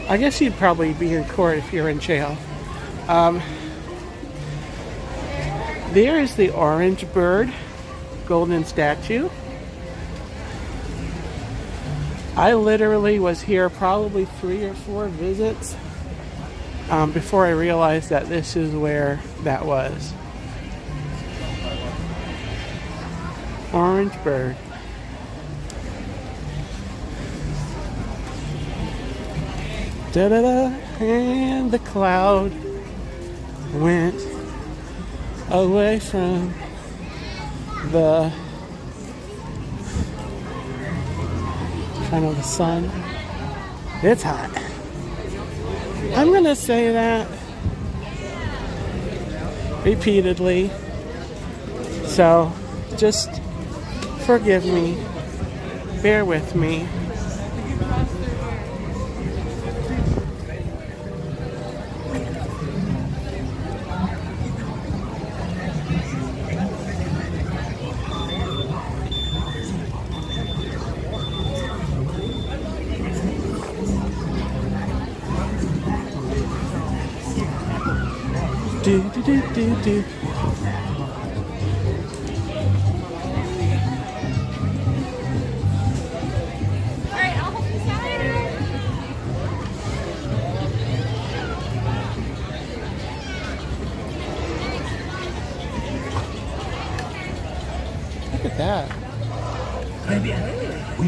I guess you'd probably be in court if you're in jail. There is the orange bird, golden statue. I literally was here probably 3 or 4 visits before I realized that this is where that was. Orange bird. Da-da-da, and the cloud went away from the kind of the sun. It's hot. I'm gonna say that repeatedly, so just forgive me, bear with me. Do do do do do.
Alright, I'll help you sign.
Look at that.
Très bien. We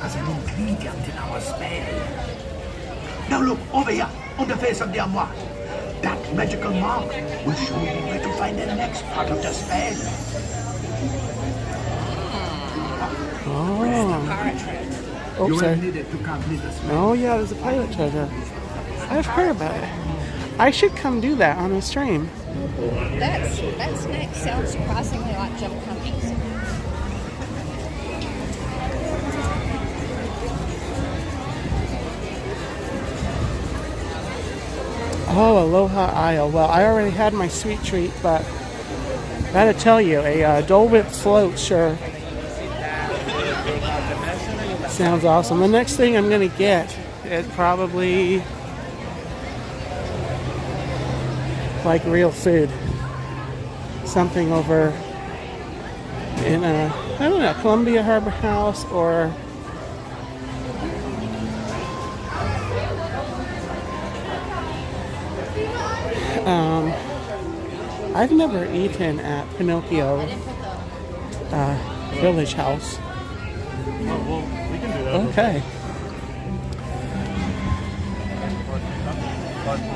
as an ingredient in our spell. Now look, over here, on the face of the armoire. That magical mark will show you where to find the next part of the spell.
Oh. Oops, sorry.
Needed to complete the spell.
Oh yeah, there's a pirate treasure. I've heard about it. I should come do that on a stream.
That snack sounds surprisingly like Jim Cummings.
Oh, Aloha Isle. Well, I already had my sweet treat, but gotta tell you, a Dole Whip float sure sounds awesome. The next thing I'm gonna get is probably like real food. Something over in I don't know, Columbia Harbor House or I've never eaten at Pinocchio Village House.
Well, we can do that.
Okay.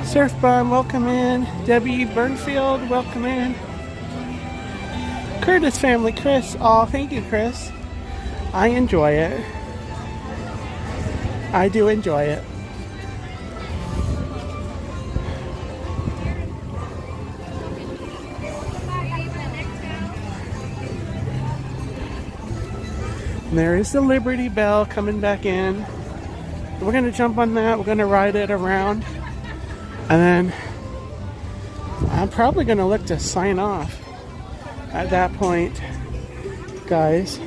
Surf Bun, welcome in. Debbie Burnfield, welcome in. Curtis family, Chris. Oh, thank you, Chris. I enjoy it. I do enjoy it. And there is the Liberty Belle coming back in. We're going to jump on that. We're going to ride it around. And then I'm probably going to look to sign off at that point, guys.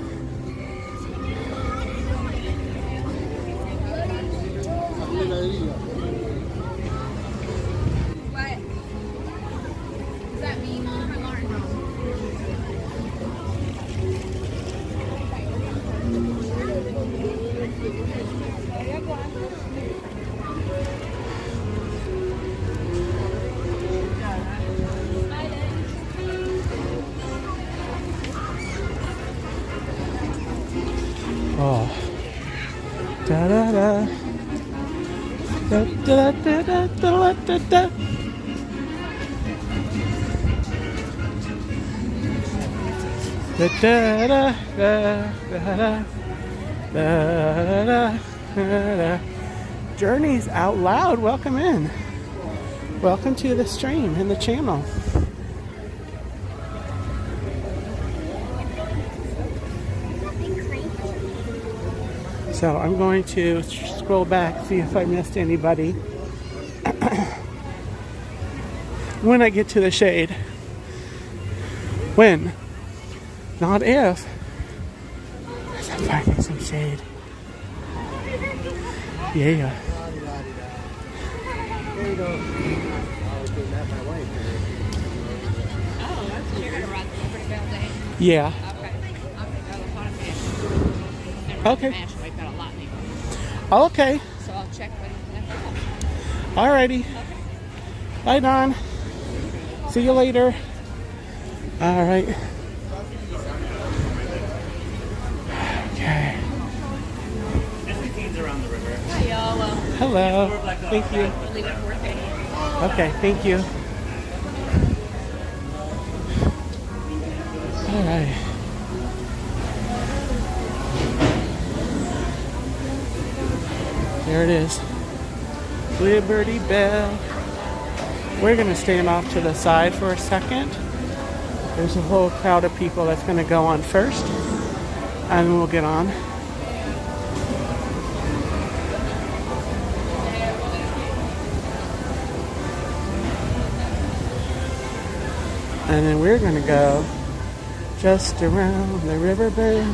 What? Is that me, Mom, or Lauren?
Oh. Da da da. Da da da da da da da. Da da da da da da da da. Journeys Out Loud, welcome in. Welcome to the stream and the channel. So I'm going to scroll back, see if I missed anybody. When I get to the shade. When? Not if. Because I'm finding some shade. Yeah.
Oh, that's you're gonna ride the Liberty Belle Day.
Yeah.
Okay. I'm gonna go to the Haunted Mansion.
Okay.
Mansion, we've got a lightning.
Okay.
So I'll check with you.
Alrighty. Bye, Don. See you later. Alright. Okay.
Around the river.
Hi, y'all.
Hello. Thank you.
We'll leave at 4:30.
Okay, thank you. Alright. There it is. Liberty Belle. We're going to stand off to the side for a second. There's a whole crowd of people that's going to go on first. And then we'll get on. And then we're going to go just around the riverbed.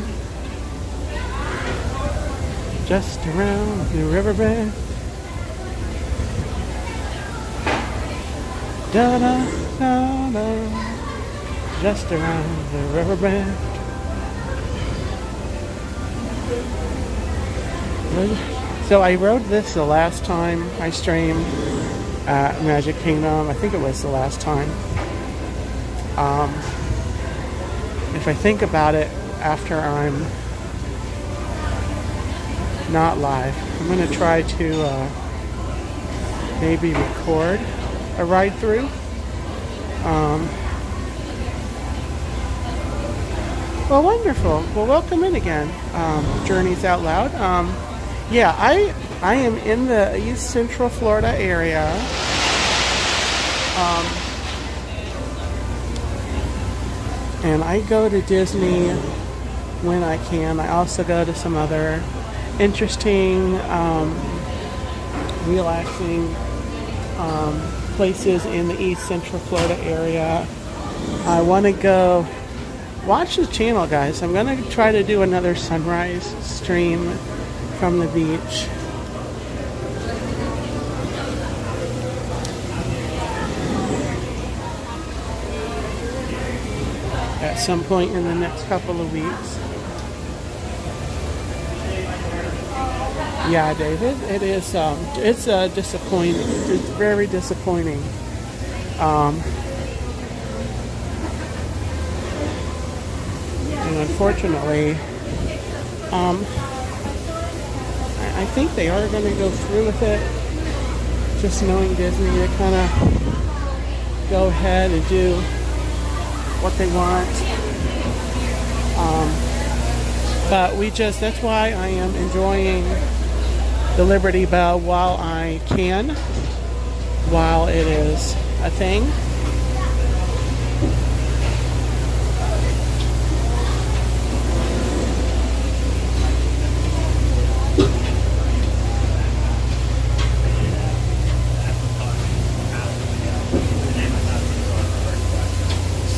Just around the riverbed. Da da da da. Just around the riverbed. So I rode this the last time I streamed at Magic Kingdom. I think it was the last time. If I think about it after I'm not live, I'm going to try to maybe record a ride through. Well, wonderful. Well, welcome in again, Journeys Out Loud. Yeah, I am in the East Central Florida area. And I go to Disney when I can. I also go to some other interesting, relaxing places in the East Central Florida area. I want to go watch the channel, guys. I'm going to try to do another sunrise stream from the beach. At some point in the next couple of weeks. Yeah, David, it is. It's disappointing. It's very disappointing. And unfortunately, I think they are going to go through with it. Just knowing Disney, they kind of go ahead and do what they want. But that's why I am enjoying the Liberty Belle while I can, while it is a thing.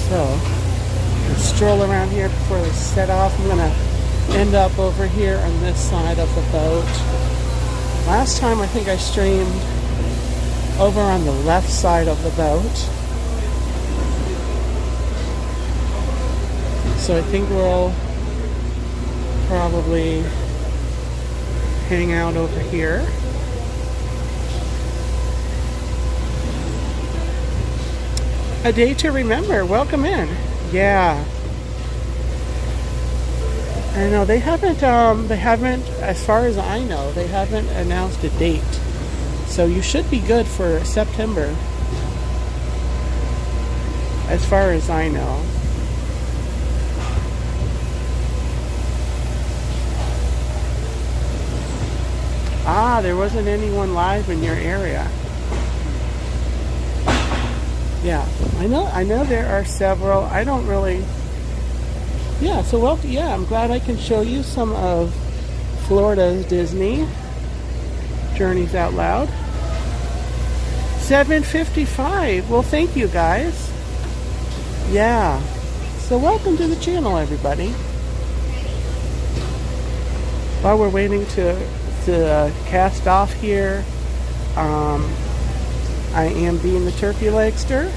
So, stroll around here before they set off. I'm gonna end up over here on this side of the boat. Last time I think I streamed over on the left side of the boat. So I think we'll probably hang out over here. A day to remember. Welcome in. Yeah. I know they haven't, as far as I know, they haven't announced a date. So you should be good for September. As far as I know. Ah, there wasn't anyone live in your area. Yeah, I know there are several. I don't really. Yeah, so I'm glad I can show you some of Florida's Disney. Journeys Out Loud. 7:55. Well, thank you guys. Yeah. So welcome to the channel, everybody. While we're waiting to cast off here, I am being the turkey legster.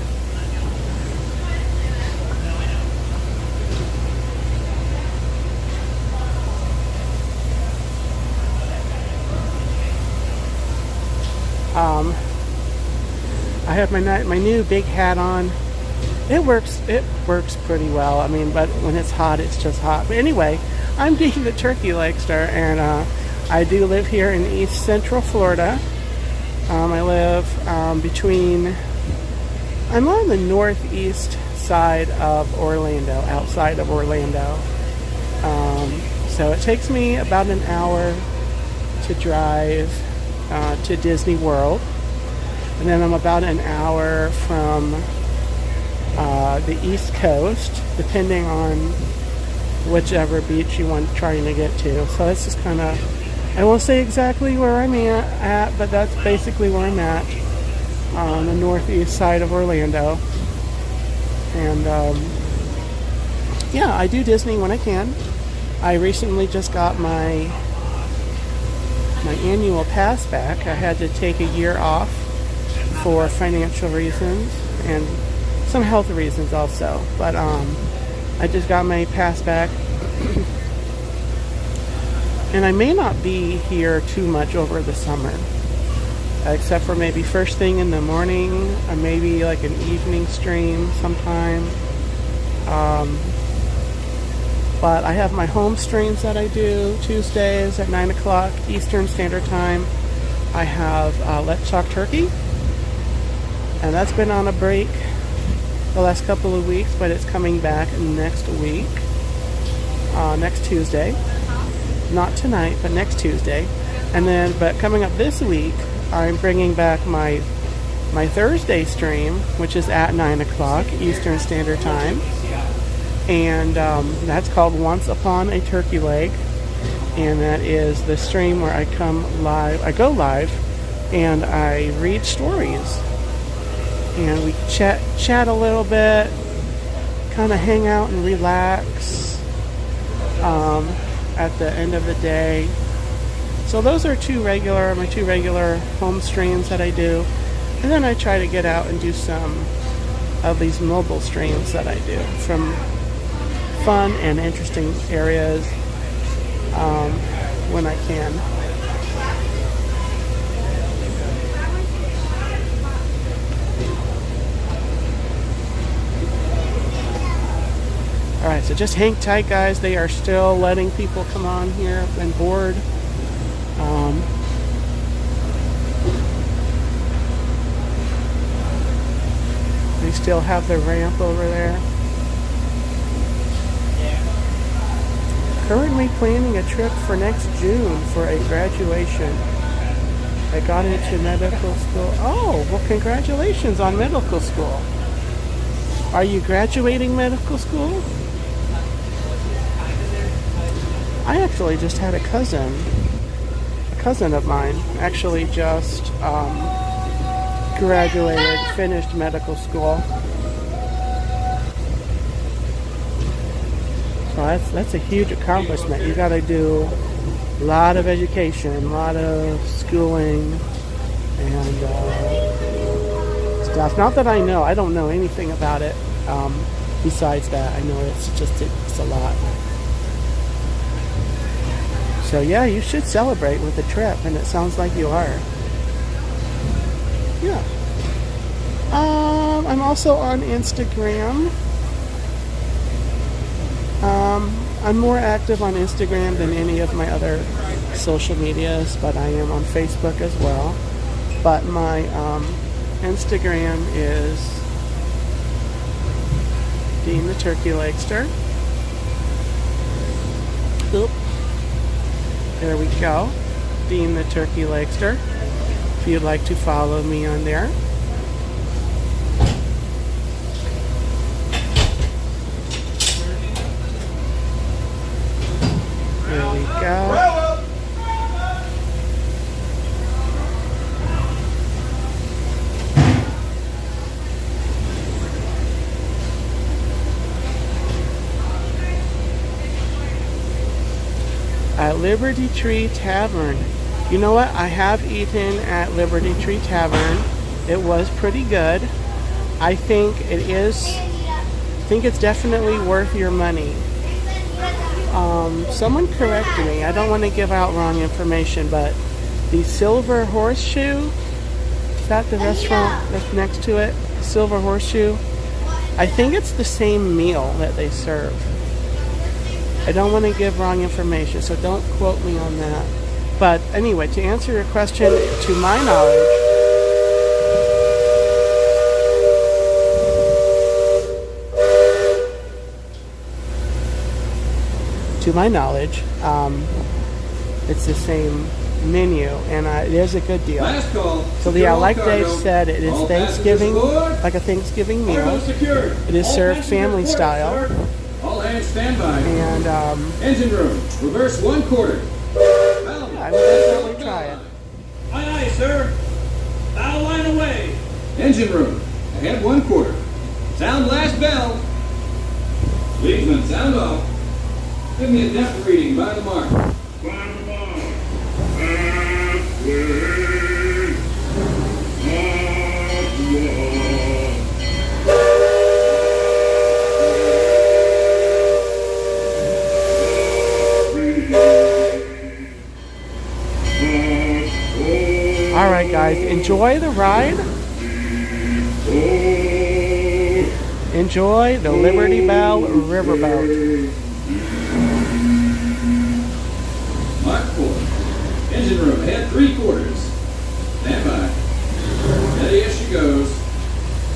I have my new big hat on. It works pretty well. I mean, but when it's hot, it's just hot. But anyway, I'm being the turkey legster, and I do live here in East Central Florida. I live I'm on the northeast side of Orlando, outside of Orlando. So it takes me about an hour to drive to Disney World. And then I'm about an hour from the East Coast, depending on whichever beach you want trying to get to. So it's just kind of, I won't say exactly where I'm at, but that's basically where I'm at, on the northeast side of Orlando. And yeah, I do Disney when I can. I recently just got my annual pass back. I had to take a year off for financial reasons and some health reasons also. But I just got my pass back. And I may not be here too much over the summer, except for maybe first thing in the morning, or maybe like an evening stream sometime. But I have my home streams that I do Tuesdays at 9 o'clock Eastern Standard Time. I have Let's Talk Turkey, and that's been on a break the last couple of weeks, but it's coming back next week, next Tuesday. Not tonight, but next Tuesday. And then, but coming up this week, I'm bringing back my my Thursday stream, which is at 9 o'clock Eastern Standard Time. And that's called Once Upon a Turkey Leg. And that is the stream where I go live and I read stories. And we chat a little bit, kind of hang out and relax at the end of the day. So those are my two regular home streams that I do. And then I try to get out and do some of these mobile streams that I do from fun and interesting areas when I can. Alright, so just hang tight, guys. They are still letting people come on here and board. They still have the ramp over there. Currently planning a trip for next June for a graduation. I got into medical school. Oh, well, congratulations on medical school. Are you graduating medical school? I actually just had a cousin of mine actually just graduated, finished medical school. So that's a huge accomplishment. You got to do a lot of education, a lot of schooling, and stuff. Not that I don't know anything about it. Besides that, I know it's a lot. So yeah, you should celebrate with a trip, and it sounds like you are. Yeah. I'm also on Instagram. I'm more active on Instagram than any of my other social medias, but I am on Facebook as well. But my Instagram is Dean the Turkey Legster. Oop. There we go. Dean the Turkey Legster. If you'd like to follow me on there. There we go. At Liberty Tree Tavern. You know what? I have eaten at Liberty Tree Tavern. It was pretty good. I think it's definitely worth your money. Someone correct me. I don't want to give out wrong information, but the Silver Horseshoe, is that the restaurant that's next to it? Silver Horseshoe. I think it's the same meal that they serve. I don't want to give wrong information, so don't quote me on that. But anyway, to answer your question, to my knowledge, it's the same menu, and it is a good deal. So yeah, like Dave said, it is Thanksgiving, like a Thanksgiving meal. It is served family style.
All hands stand by.
And
engine room, reverse 1/4.
I would definitely try it.
Aye, aye, sir. Bow line away. Engine room, ahead 1/4. Sound last bell. Leadsman, sound off. Give me a depth reading by the mark. By the mark.
Alright guys, enjoy the ride. Enjoy the Liberty Belle riverboat.
Mark 4. Engine room, ahead 3/4. Stand by. Steady as she goes.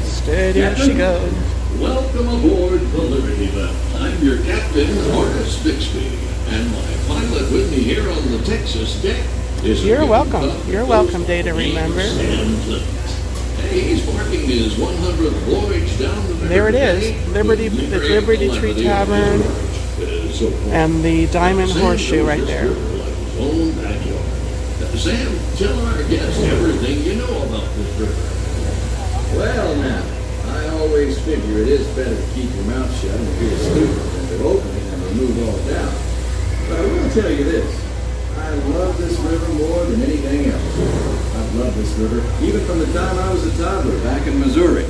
Steady as she goes.
Welcome aboard the Liberty Belle. I'm your captain, Horace Bixby, and my pilot with me here on the Texas deck is
You're welcome. You're welcome, Day to Remember.
And Hey, he's parking his 100th voyage down the river.
There it is.
today.
Liberty, the Liberty Tree Tavern and the Diamond Horseshoe right there.
Sam, tell our guests everything you know about this river.
Well, now, I always figure it is better to keep your mouth shut and be a student than to open it and remove all doubt. But I will tell you this. I love this river more than anything else. I've loved this river even from the time I was a toddler back in Missouri.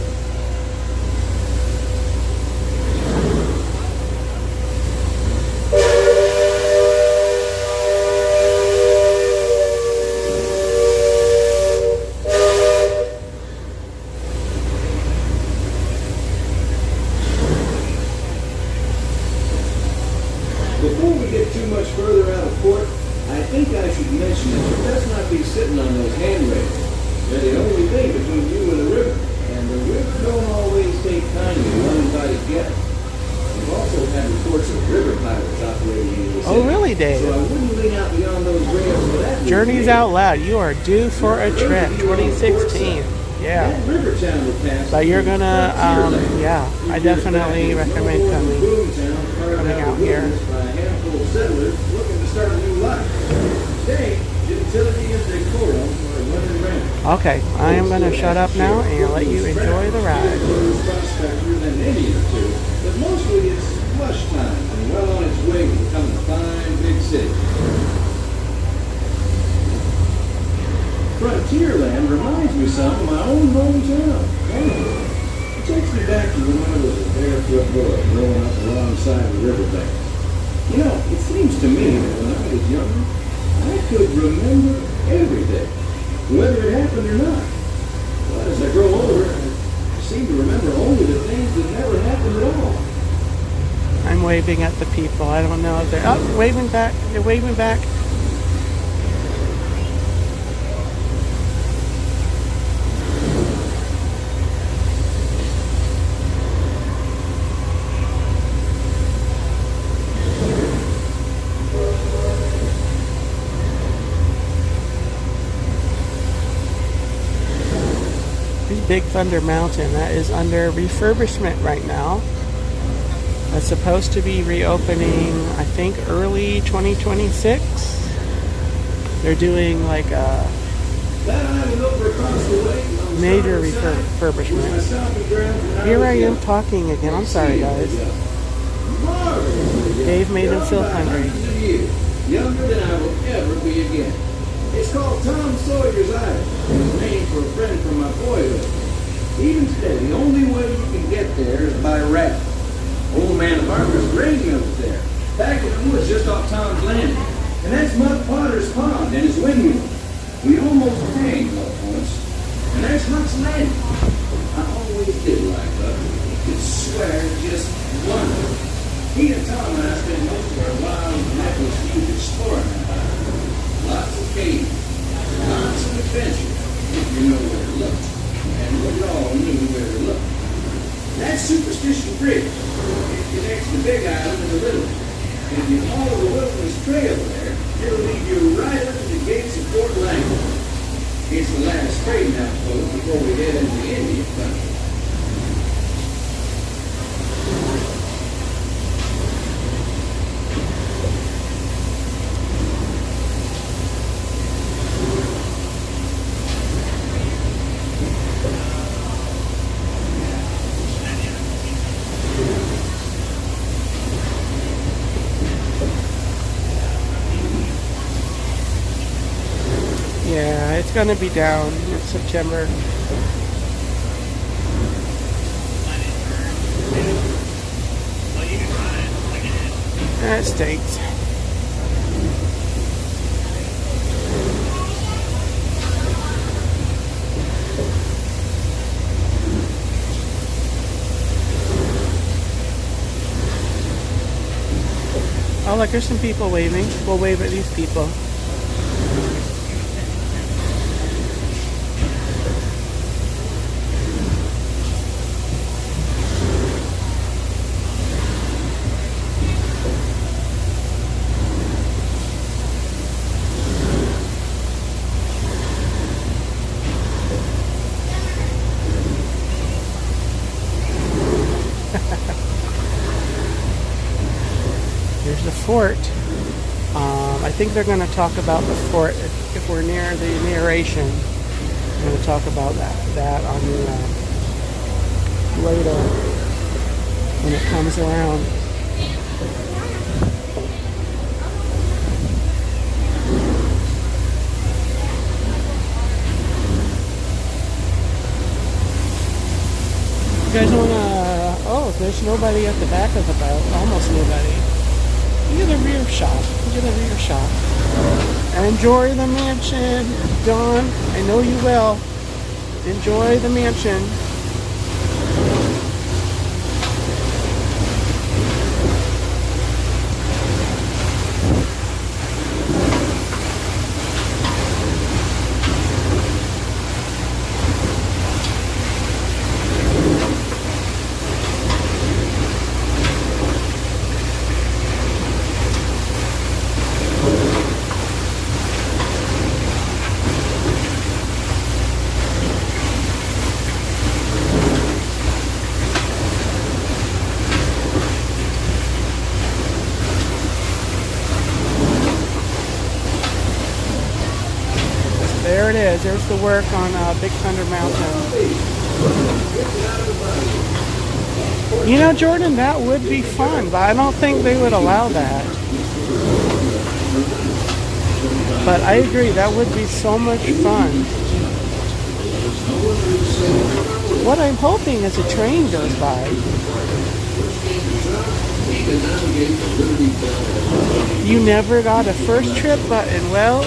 Before we get too much further out of port, I think I should mention that you best not be sitting on those handrails. They're the only thing between you and the river, and the river don't always take kindly to uninvited guests. We've also had reports of river pirates operating in this
Oh,
area,
really, Dave?
so I wouldn't lean out beyond those rails for that.
Journeys
reason.
Out Loud. You are due for a trip. 2016. Yeah.
That river town will pass
But you're gonna,
Adventureland.
yeah, I definitely recommend coming out here.
By a handful of settlers looking to start a new life. Today, utility and decor are running rampant.
Okay, I am gonna shut up now and let you enjoy the ride.
Prospector than any or two, but mostly it's flush time and well on its way to becoming a fine big city. Frontierland reminds me some of my own hometown. It takes me back to when I was a barefoot boy growing up alongside the riverbank. You know, it seems to me that when I was younger, I could remember everything, whether it happened or not. But as I grow older, I seem to remember only the things that never happened at all.
I'm waving at the people. I don't know if they're waving back. They're waving back. Big Thunder Mountain, that is under refurbishment right now. That's supposed to be reopening, I think, early 2026. They're doing like a
That island over across the way on the
major
starboard side was my
refurbishment.
stomping ground when
Here
was
I am
young.
talking again. I'm sorry, guys.
Marvelous.
Dave made him feel hungry.
Hundreds of years, younger than I will ever be again. It's called Tom Sawyer's Island. It was named for a friend from my boyhood. Even today, the only way you can get there is by raft. Old man Harper's grain mill is there, back in the woods just off Tom's Landing. And that's Mud Potter's Pond and his windmill. We almost hanged up once. And there's Huck's Landing. I always did like Huck. You could swear just wonderful. He and Tom and I spent most of our wild and reckless youth exploring that island. Lots of caves, lots of adventure, if you know where to look. And we all knew where to look. That's Superstition Bridge. It connects the Big Island and the Little. And if you follow the Wilderness Trail there, it'll lead you right up to the gates of Fort Langley. It's the last trading outpost before we head into the Indian country.
Yeah, it's gonna be down in September. That stinks. Oh, look, there's some people waving. We'll wave at these people. fort. I think they're going to talk about the fort if we're near the narration. I'm going to talk about that on the later when it comes around. You guys wanna? Oh, there's nobody at the back of the boat. Almost nobody. Look at the rear shot. Look at the rear shot. Enjoy the mansion, Dawn. I know you will. Enjoy the mansion. There it is. There's the work on Big Thunder Mountain. You know, Jordan, that would be fun, but I don't think they would allow that. But I agree, that would be so much fun. What I'm hoping is a train goes by. You never got a first trip button. Well,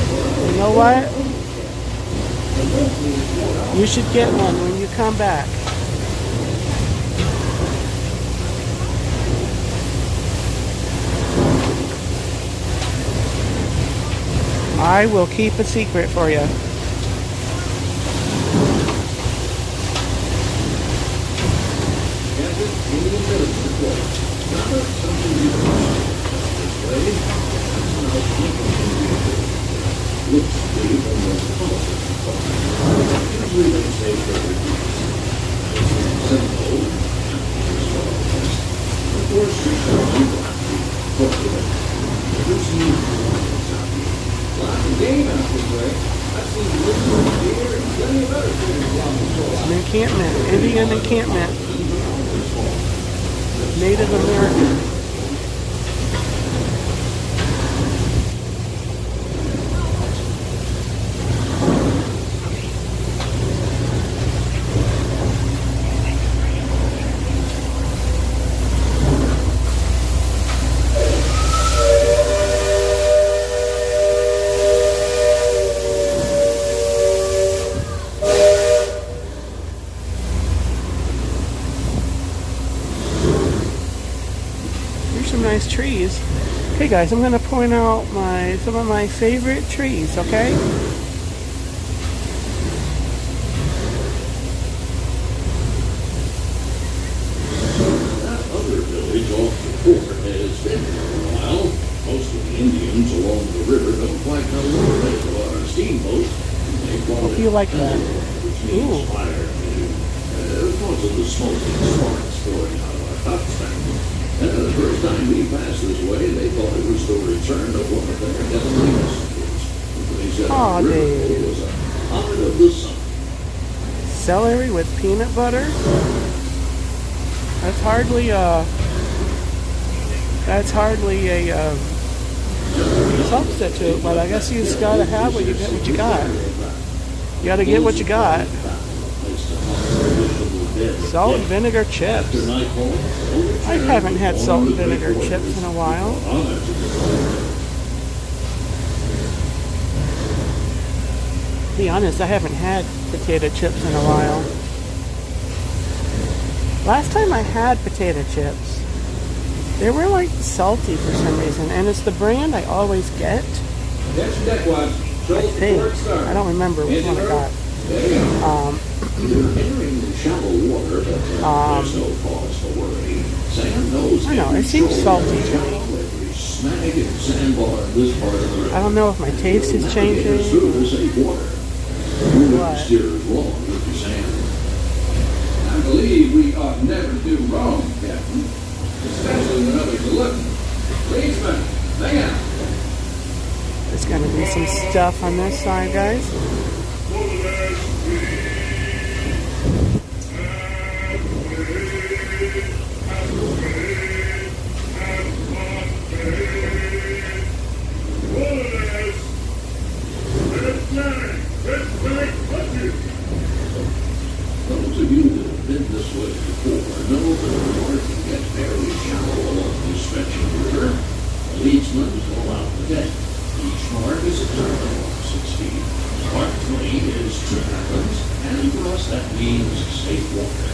you know what? You should get one when you come back. I will keep a secret for you. An encampment, Indian encampment, Native American. Some nice trees. Okay guys, I'm going to point out some of my favorite trees, okay?
That other village off the fort has been there a while. Most of the Indians along the river don't quite know where they go on a steamboat. They call
Hope you like that.
which means fire. Because of the smoking sparks going out of our top the first time we passed this way, they thought it was the return of one of their heavenly messengers. They said
Aw,
the river
Dave.
was a comet of the sun.
Celery with peanut butter? That's hardly a substitute, but I guess you just gotta have what you get what you got. You gotta get what you got. Salt and vinegar chips. I haven't had salt and vinegar chips in a while. To be honest, I haven't had potato chips in a while. Last time I had potato chips, they were like salty for some reason, and it's the brand I always get. I think. I don't remember which one I got.
Entering the shallow water, but there's no cause for worry. Sam knows
I know, it seems salty to me.
every snag and sandbar in this part of the river.
I don't know if my taste is changing.
Through the safe water. You wouldn't
What?
steer as wrong with your sand.
I believe we ought never do wrong, Captain. Especially when others are looking. Policeman,
Hang out.
There's going to be some stuff on this side, guys.
Those of you that have been this way before know that in order to get very shallow along this stretch of river, the leadsmen go out the deck. Each mark is a turn along 6 feet. Mark 20 is trip happens, and for us that means safe water.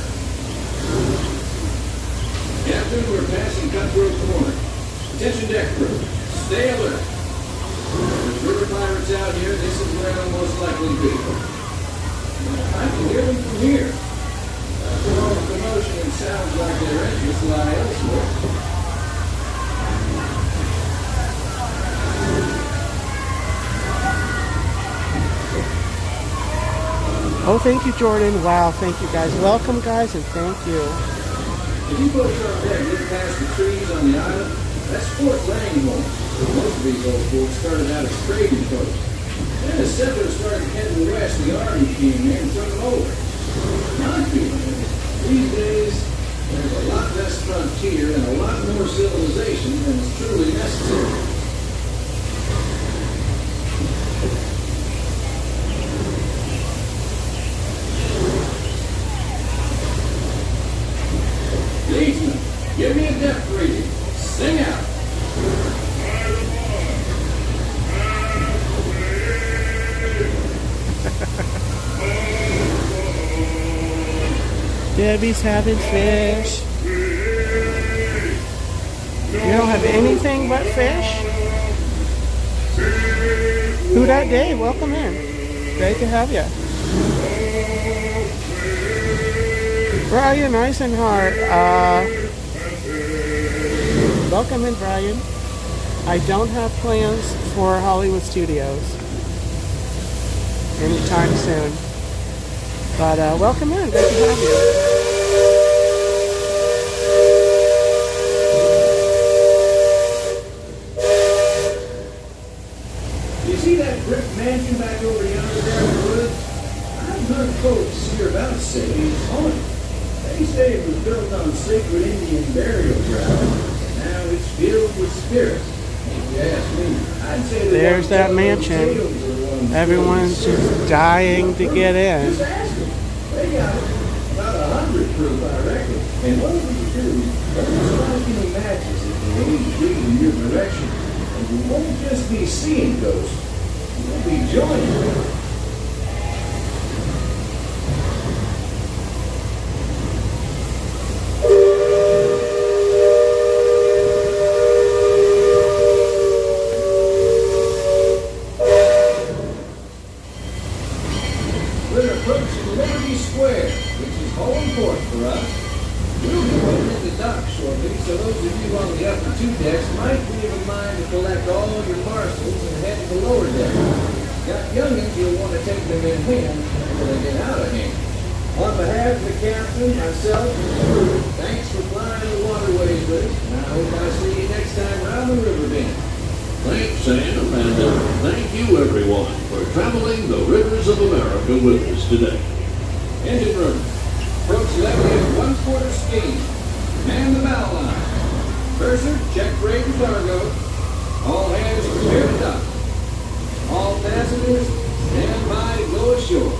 Captain, we're passing Cutthroat Corner. Attention deck crew, stay alert. There's river pirates out here, this is where they'll most likely be. I can hear them from here. After all the commotion, it sounds like their interests lie elsewhere.
Oh, thank you, Jordan. Wow, thank you, guys. Welcome, guys, and thank you.
If you boats are on deck, get past the trees on the island, that's Fort Langhorne. Most of these old forts started out as trading posts. Then as settlers started heading west, the army came here and took them over. My feeling is, these days, there's a lot less frontier and a lot more civilization than is truly necessary. Leadsman, give me a depth reading. Sing out.
Debbie's having fish. You don't have anything but fish? Who that day? Welcome in. Great to have you. Brian Eisenhart. Welcome in, Brian. I don't have plans for Hollywood Studios anytime soon. But welcome in. Great to have you.
You see that brick mansion back over yonder there in the woods? I've heard folks hereabouts say it's haunted. They say it was built on sacred Indian burial ground, and now it's filled with spirits. If you ask me, I'd say
There's that mansion. Everyone's just dying to get in.
Just ask them. They got about 100 proof, I reckon. And whatever you do, don't strike any matches if you aim to breathe in your direction. And you won't just be seeing ghosts, you'll be joining them. We're approaching Liberty Square, which is home port for us. We'll be opening the dock shortly, so those of you on the upper two decks might be of a mind to collect all your parcels and head to the lower deck. Got youngins, you'll want to take them in hand before they get out of hand. On behalf of the captain, myself, and the crew, thanks for flying the waterways with us, and I hope I see you next time around the river bend.
Thanks, Sam, and thank you, everyone, for traveling the rivers of America with us today.
Engine room. Approach levy at 1/4 speed. Man the bow line. Purser, check freight and cargo. All hands prepare to dock. All passengers, stand by to go ashore.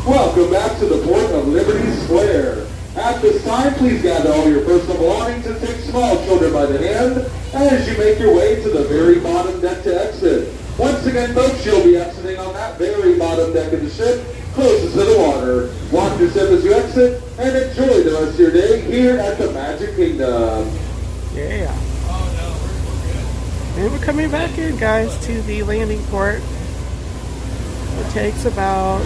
Welcome back to the port of Liberty Square. At this time, please gather all your personal belongings and take small children by the hand as you make your way to the very bottom deck to exit. Once again, folks, you'll be exiting on that very bottom deck of the ship, closest to the water. Watch your step as you exit, and enjoy the rest of your day here at the Magic Kingdom.
Yeah. And we're coming back in, guys, to the landing port. It takes about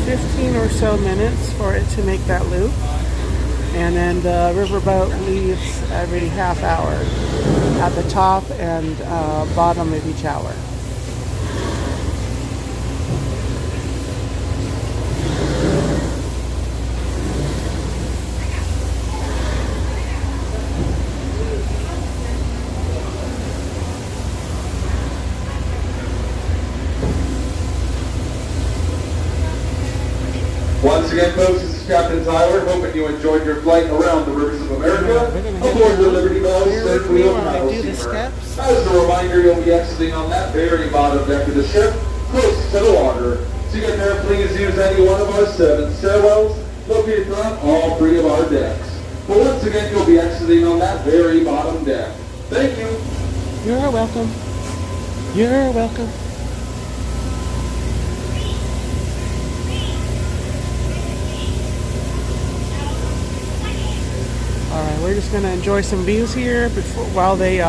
15 or so minutes for it to make that loop. And then the riverboat leaves every half hour at the top and bottom of each hour.
Once again, folks, this is Captain Tyler, hoping you enjoyed your flight around the rivers of America aboard the Liberty Belle third wheel paddle steamer. As a reminder, you'll be exiting on that very bottom deck of the ship, close to the water. To get there, please use any one of our 7 stairwells located on all 3 of our decks. But once again, you'll be exiting on that very bottom deck. Thank you.
You're welcome. You're welcome. Alright, we're just going to enjoy some views here while they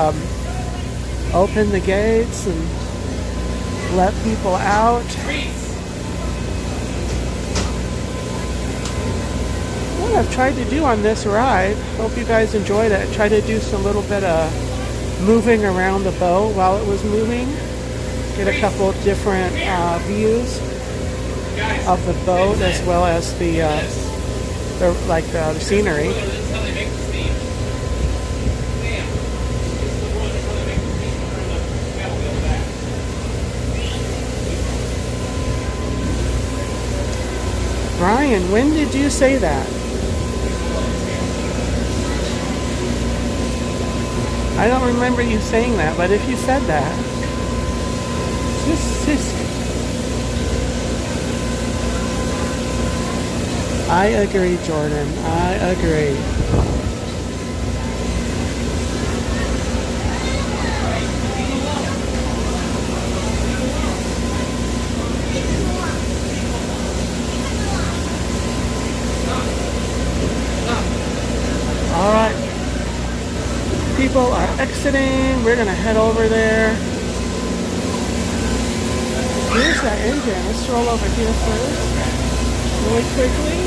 open the gates and let people out. What I've tried to do on this ride, hope you guys enjoyed it, try to do some little bit of moving around the boat while it was moving. Get a couple different views of the boat as well as the scenery. Brian, when did you say that? I don't remember you saying that, but if you said that, I agree, Jordan. I agree. All right. People are exiting. We're gonna head over there. Here's that engine. Let's stroll over here first, really quickly.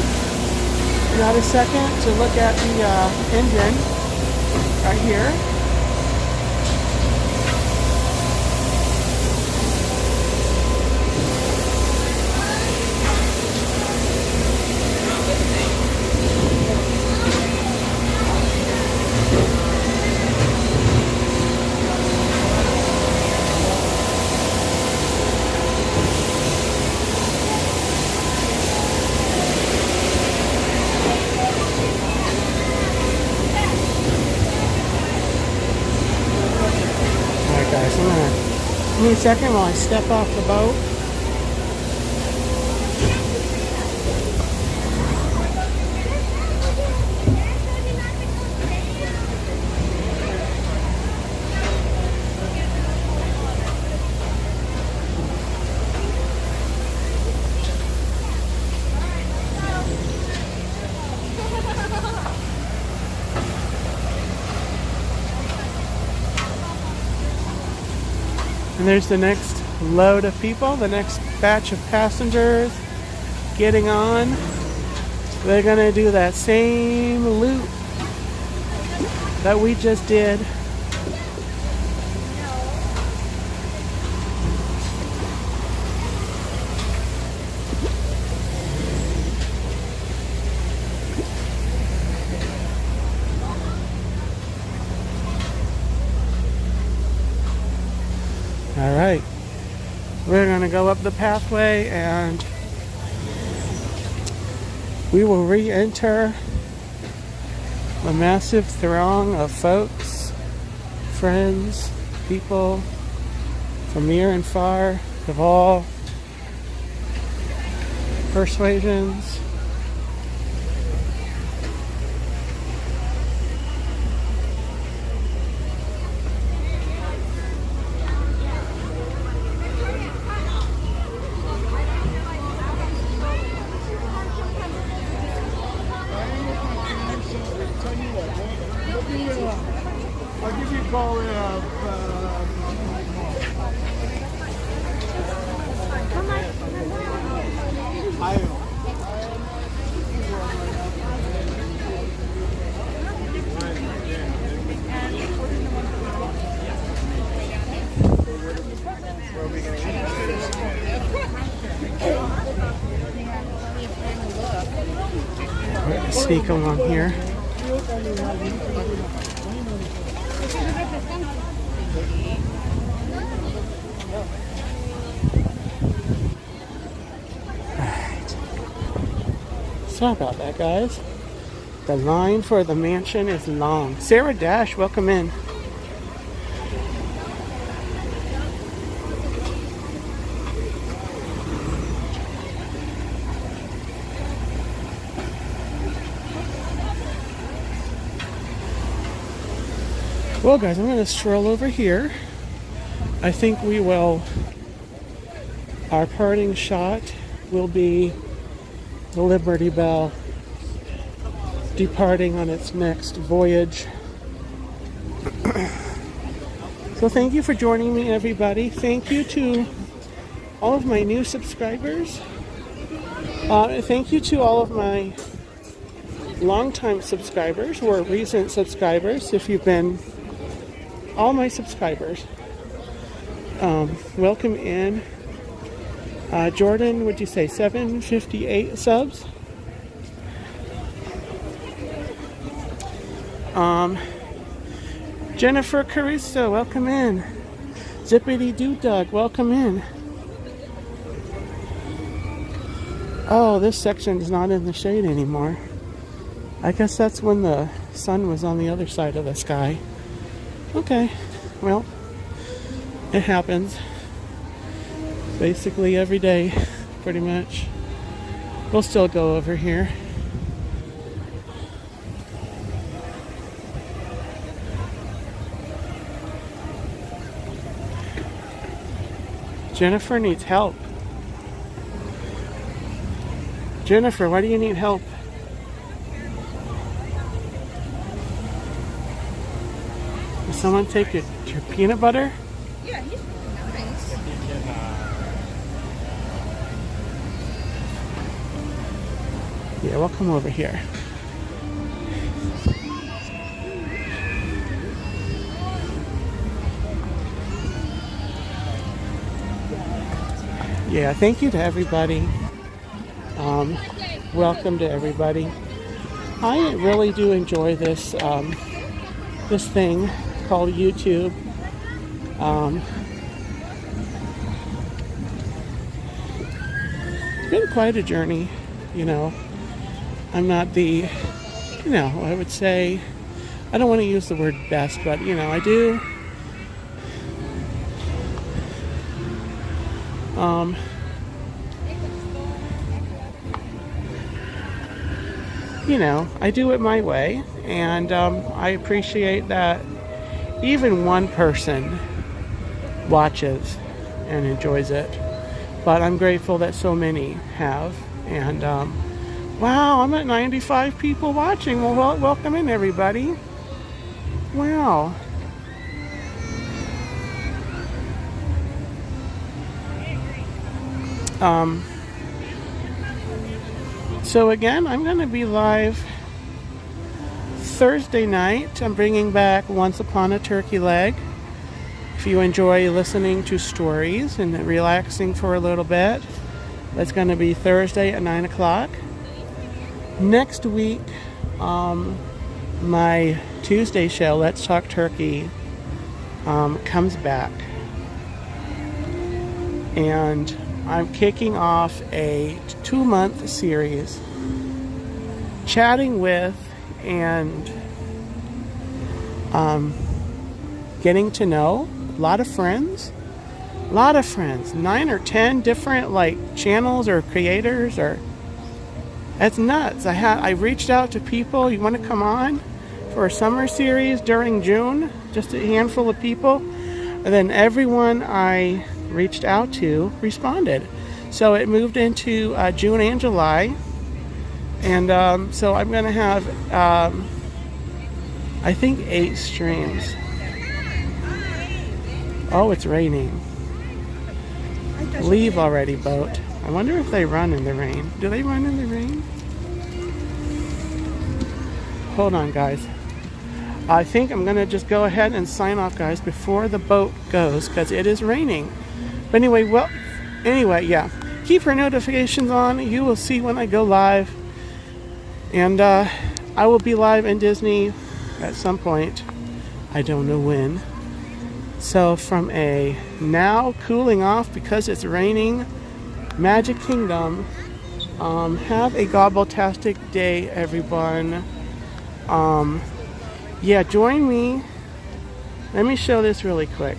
We got a second to look at the engine right here. Give me a second while I step off the boat. And there's the next load of people, the next batch of passengers getting on. They're gonna do that same loop that we just did. All right, we're gonna go up the pathway and we will re-enter a massive throng of folks, friends, people from near and far, of all persuasions.
I'll give you a call
Sneak along here. Sorry about that, guys. The line for the mansion is long. Sarah Dash, welcome in. Well, guys, I'm going to stroll over here. I think we will, our parting shot will be the Liberty Belle departing on its next voyage. So thank you for joining me, everybody. Thank you to all of my new subscribers. Thank you to all of my longtime subscribers or recent subscribers. If you've been all my subscribers, welcome in. Jordan, would you say 758 subs? Jennifer Caruso, welcome in. Zippity Doo Dug, welcome in. Oh, this section is not in the shade anymore. I guess that's when the sun was on the other side of the sky. Okay, well, it happens basically every day, pretty much. We'll still go over here. Jennifer needs help. Jennifer, why do you need help? Did someone take your peanut butter?
Yeah, he's nice.
Yeah, we'll come over here. Yeah, thank you to everybody. Welcome to everybody. I really do enjoy this this thing called YouTube. It's been quite a journey, you know. I'm not the, you know, I would say, I don't want to use the word best, but, you know, I do. You know, I do it my way, and I appreciate that even one person watches and enjoys it. But I'm grateful that so many have. And wow, I'm at 95 people watching. Well, welcome in, everybody. Wow. So again, I'm going to be live Thursday night. I'm bringing back Once Upon a Turkey Leg. If you enjoy listening to stories and relaxing for a little bit, that's going to be Thursday at 9 o'clock. Next week, my Tuesday show, Let's Talk Turkey, comes back. And I'm kicking off a 2-month series chatting with and getting to know a lot of friends, 9 or 10 different like channels or creators, or that's nuts. I reached out to people. You want to come on for a summer series during June? Just a handful of people, and then everyone I reached out to responded. So it moved into June and July, and so I'm going to have I think 8 streams. Oh, it's raining. Leave already, boat. I wonder if they run in the rain. Do they run in the rain? Hold on, guys. I think I'm going to just go ahead and sign off, guys, before the boat goes, because it is raining. But anyway, yeah. Keep your notifications on. You will see when I go live. And I will be live in Disney at some point. I don't know when. So from a now cooling off because it's raining Magic Kingdom, Have a gobbletastic day, everyone. Yeah, join me. Let me show this really quick.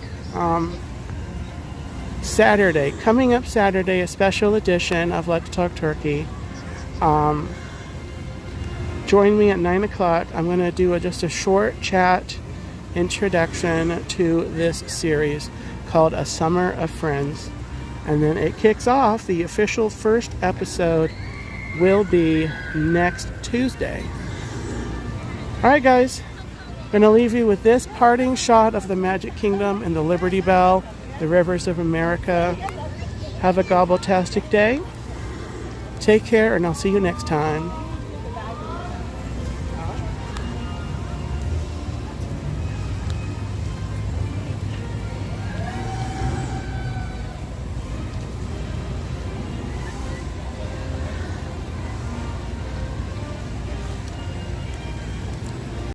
Saturday, coming up Saturday, a special edition of Let's Talk Turkey. Join me at 9 o'clock. I'm going to do just a short chat introduction to this series called A Summer of Friends. And then it kicks off. The official first episode will be next Tuesday. Alright guys, I'm going to leave you with this parting shot of the Magic Kingdom and the Liberty Belle, the rivers of America. Have a gobbletastic day. Take care, and I'll see you next time.